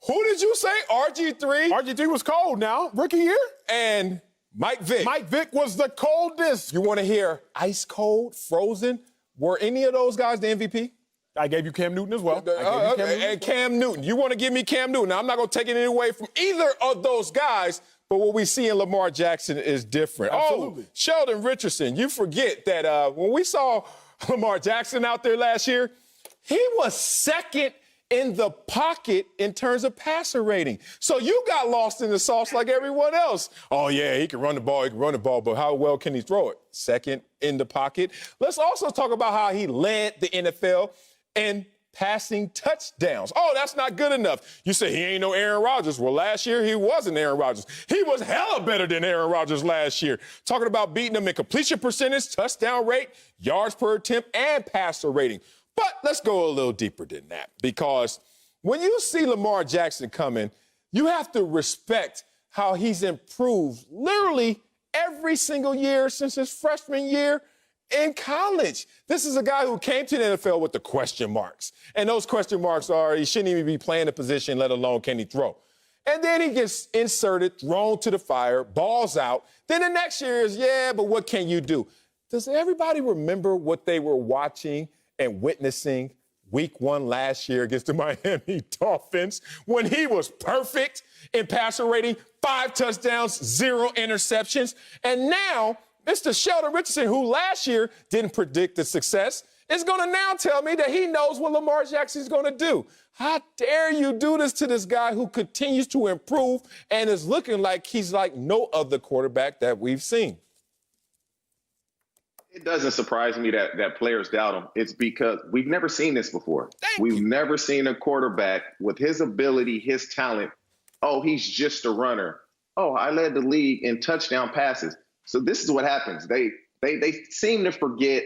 Speaker 1: who did you say, RG3?
Speaker 2: RG3 was cold now, rookie year.
Speaker 1: And Mike Vick.
Speaker 2: Mike Vick was the coldest.
Speaker 1: You want to hear ice cold, frozen? Were any of those guys the MVP?
Speaker 2: I gave you Cam Newton as well.
Speaker 1: Cam Newton. You want to give me Cam Newton. Now, I'm not going to take it away from either of those guys, but what we see in Lamar Jackson is different.
Speaker 2: Absolutely.
Speaker 1: Oh, Sheldon Richardson, you forget that when we saw Lamar Jackson out there last year, he was second in the pocket in terms of passer rating. So you got lost in the sauce like everyone else. Oh, yeah, he can run the ball, but how well can he throw it? Second in the pocket. Let's also talk about how he led the NFL in passing touchdowns. Oh, that's not good enough. You say he ain't no Aaron Rodgers. Well, last year he wasn't Aaron Rodgers. He was hella better than Aaron Rodgers last year. Talking about beating him in completion percentage, touchdown rate, yards per attempt, and passer rating. But let's go a little deeper than that, because when you see Lamar Jackson coming, you have to respect how he's improved literally every single year since his freshman year in college. This is a guy who came to the NFL with the question marks. And those question marks are he shouldn't even be playing the position, let alone can he throw. And then he gets inserted, thrown to the fire, balls out. Then the next year is, yeah, but what can you do? Does everybody remember what they were watching and witnessing week 1 last year against the Miami Dolphins when he was perfect in passer rating, 5 touchdowns, 0 interceptions? And now Mr. Sheldon Richardson, who last year didn't predict the success, is going to now tell me that he knows what Lamar Jackson is going to do. How dare you do this to this guy who continues to improve and is looking like he's like no other quarterback that we've seen?
Speaker 7: It doesn't surprise me that players doubt him. It's because we've never seen this before. We've never seen a quarterback with his ability, his talent. Oh, he's just a runner. Oh, I led the league in touchdown passes. So this is what happens. They seem to forget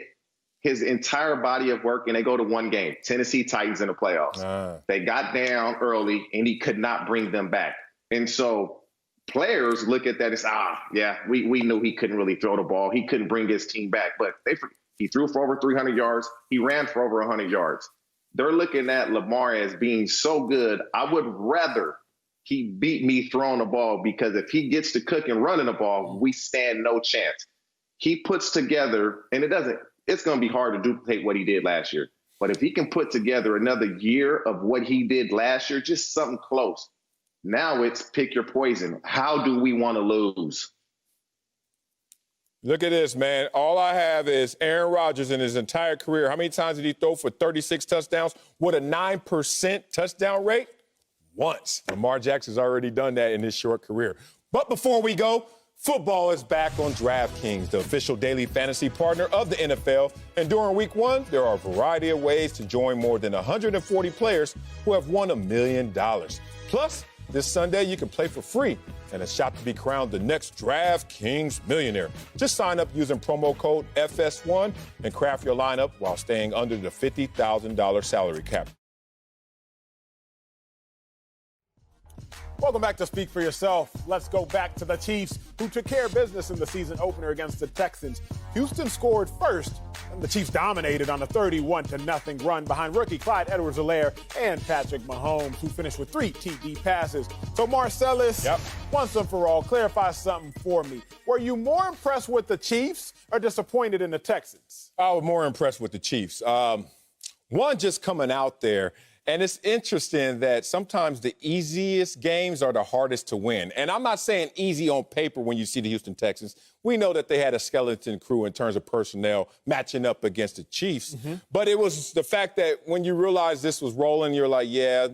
Speaker 7: his entire body of work, and they go to one game, Tennessee Titans in the playoffs. They got down early, and he could not bring them back. And so players look at that as, we knew he couldn't really throw the ball. He couldn't bring his team back. But he threw for over 300 yards. He ran for over 100 yards. They're looking at Lamar as being so good. I would rather he beat me throwing the ball, because if he gets to cook and running the ball, we stand no chance. He puts together, and it's going to be hard to duplicate what he did last year. But if he can put together another year of what he did last year, just something close, now it's pick your poison. How do we want to lose?
Speaker 1: Look at this, man. All I have is Aaron Rodgers in his entire career. How many times did he throw for 36 touchdowns with a 9% touchdown rate? Once. Lamar Jackson's already done that in his short career. But before we go, football is back on DraftKings, the official daily fantasy partner of the NFL. And during week 1, there are a variety of ways to join more than 140 players who have won $1 million. Plus, this Sunday, you can play for free and a shot to be crowned the next DraftKings millionaire. Just sign up using promo code FS1 and craft your lineup while staying under the $50,000 salary cap.
Speaker 2: Welcome back to Speak for Yourself. Let's go back to the Chiefs, who took care of business in the season opener against the Texans. Houston scored first, and the Chiefs dominated on a 31-0 run behind rookie Clyde Edwards-Helaire and Patrick Mahomes, who finished with 3 TD passes. So, Marcellus, once and for all, clarify something for me. Were you more impressed with the Chiefs or disappointed in the Texans?
Speaker 1: I was more impressed with the Chiefs. One, just coming out there. And it's interesting that sometimes the easiest games are the hardest to win. And I'm not saying easy on paper when you see the Houston Texans. We know that they had a skeleton crew in terms of personnel matching up against the Chiefs. But it was the fact that when you realize this was rolling, you're like, yeah,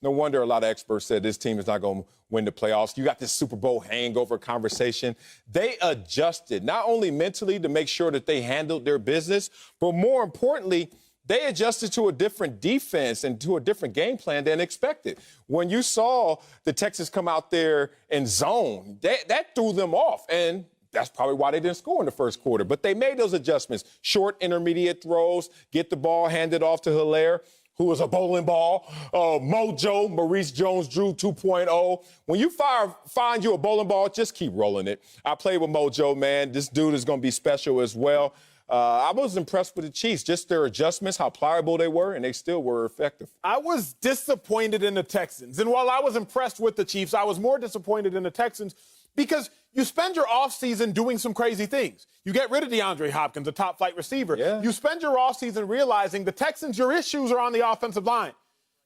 Speaker 1: no wonder a lot of experts said this team is not going to win the playoffs. You got this Super Bowl hangover conversation. They adjusted, not only mentally to make sure that they handled their business, but more importantly, they adjusted to a different defense and to a different game plan than expected. When you saw the Texans come out there and zone, that threw them off. And that's probably why they didn't score in the first quarter. But they made those adjustments. Short, intermediate throws, get the ball handed off to Helaire, who was a bowling ball. Mojo, Maurice Jones-Drew 2.0. When you find you a bowling ball, just keep rolling it. I played with Mojo, man. This dude is going to be special as well. I was impressed with the Chiefs, just their adjustments, how pliable they were, and they still were effective.
Speaker 2: I was disappointed in the Texans. And while I was impressed with the Chiefs, I was more disappointed in the Texans because you spend your offseason doing some crazy things. You get rid of DeAndre Hopkins, a top-flight receiver.
Speaker 1: Yeah.
Speaker 2: You spend your offseason realizing the Texans, your issues are on the offensive line.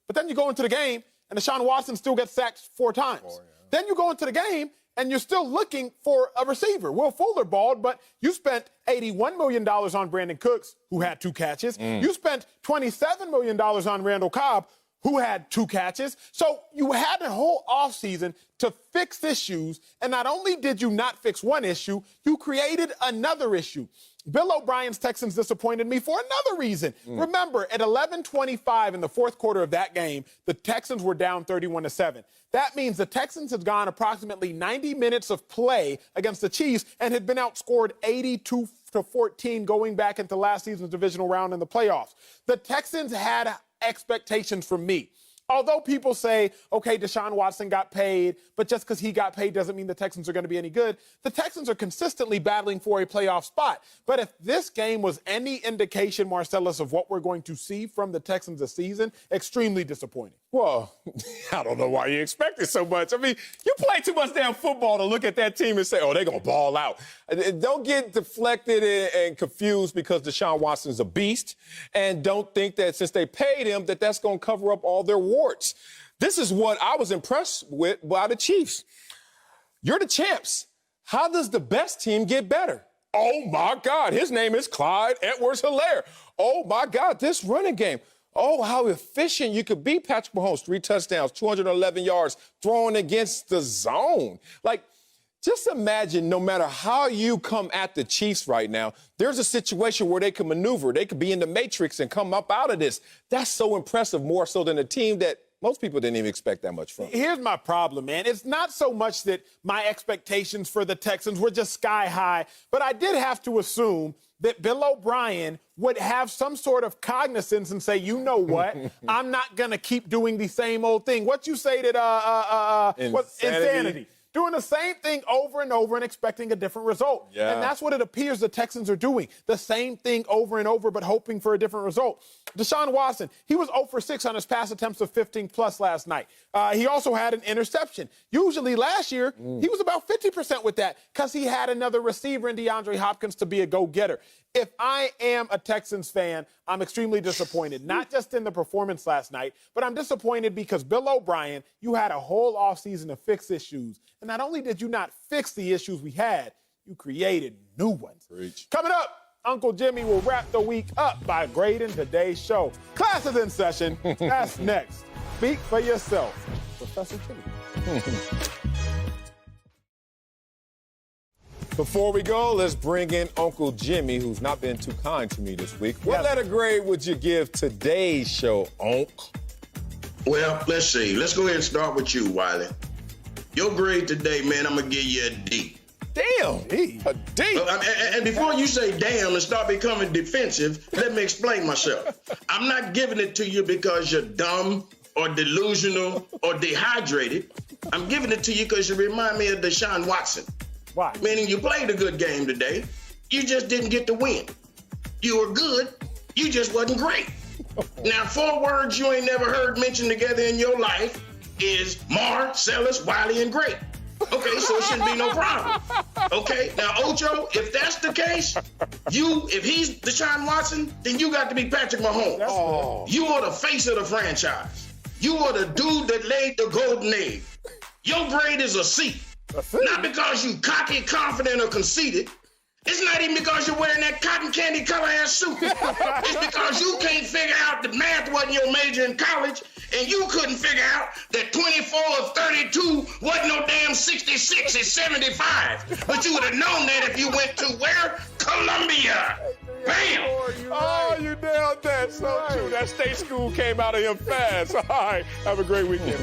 Speaker 2: But then you go into the game, and Deshaun Watson still gets sacked 4 times. Then you go into the game, and you're still looking for a receiver. Will Fuller balled, but you spent $81 million on Brandon Cooks, who had 2 catches. You spent $27 million on Randall Cobb, who had 2 catches. So you had a whole offseason to fix issues, and not only did you not fix one issue, you created another issue. Bill O'Brien's Texans disappointed me for another reason. Remember, at 11:25 in the fourth quarter of that game, the Texans were down 31-7. That means the Texans had gone approximately 90 minutes of play against the Chiefs and had been outscored 82-14 going back into last season's divisional round in the playoffs. The Texans had expectations from me. Although people say, okay, Deshaun Watson got paid, but just because he got paid doesn't mean the Texans are going to be any good. The Texans are consistently battling for a playoff spot. But if this game was any indication, Marcellus, of what we're going to see from the Texans this season, extremely disappointing.
Speaker 1: Well, I don't know why you expect it so much. I mean, you play too much damn football to look at that team and say, oh, they're going to ball out. Don't get deflected and confused because Deshaun Watson's a beast. And don't think that since they paid him that that's going to cover up all their warts. This is what I was impressed with by the Chiefs. You're the champs. How does the best team get better? Oh, my God. His name is Clyde Edwards-Helaire. Oh, my God, this running game. Oh, how efficient you could be, Patrick Mahomes. 3 touchdowns, 211 yards, throwing against the zone. Like, just imagine no matter how you come at the Chiefs right now, there's a situation where they can maneuver. They could be in the matrix and come up out of this. That's so impressive, more so than a team that most people didn't even expect that much from.
Speaker 2: Here's my problem, man. It's not so much that my expectations for the Texans were just sky high, but I did have to assume that Bill O'Brien would have some sort of cognizance and say, you know what, I'm not going to keep doing the same old thing. What you say that, insanity. Doing the same thing over and over and expecting a different result.
Speaker 1: Yeah.
Speaker 2: And that's what it appears the Texans are doing. The same thing over and over, but hoping for a different result. Deshaun Watson, he was 0 for 6 on his pass attempts of 15+ last night. He also had an interception. Usually last year, he was about 50% with that because he had another receiver in DeAndre Hopkins to be a go-getter. If I am a Texans fan, I'm extremely disappointed, not just in the performance last night, but I'm disappointed because Bill O'Brien, you had a whole offseason to fix issues. And not only did you not fix the issues we had, you created new ones.
Speaker 1: Preach.
Speaker 2: Coming up, Uncle Jimmy will wrap the week up by grading today's show. Class is in session. That's next. Speak for yourself, Professor Jimmy.
Speaker 1: Before we go, let's bring in Uncle Jimmy, who's not been too kind to me this week. What letter grade would you give today's show, Unc?
Speaker 8: Well, let's see. Let's go ahead and start with you, Wiley. Your grade today, man, I'm going to give you a D.
Speaker 1: Damn, a D.
Speaker 8: And before you say damn and start becoming defensive, let me explain myself. I'm not giving it to you because you're dumb or delusional or dehydrated. I'm giving it to you because you remind me of Deshaun Watson.
Speaker 2: Why?
Speaker 8: Meaning you played a good game today. You just didn't get the win. You were good. You just wasn't great. Now, 4 words you ain't never heard mentioned together in your life is Marcellus, Wiley, and great. Okay, so it shouldn't be no problem. Okay, now, Ocho, if that's the case, if he's Deshaun Watson, then you got to be Patrick Mahomes. You are the face of the franchise. You are the dude that laid the golden egg. Your grade is a C. Not because you cocky, confident, or conceited. It's not even because you're wearing that cotton candy color ass suit. It's because you can't figure out that math wasn't your major in college, and you couldn't figure out that 24 of 32 wasn't no damn 66, it's 75. But you would have known that if you went to where? Columbia. Bam!
Speaker 1: Oh, you nailed that. So true. That state school came out of him fast. All right. Have a great weekend.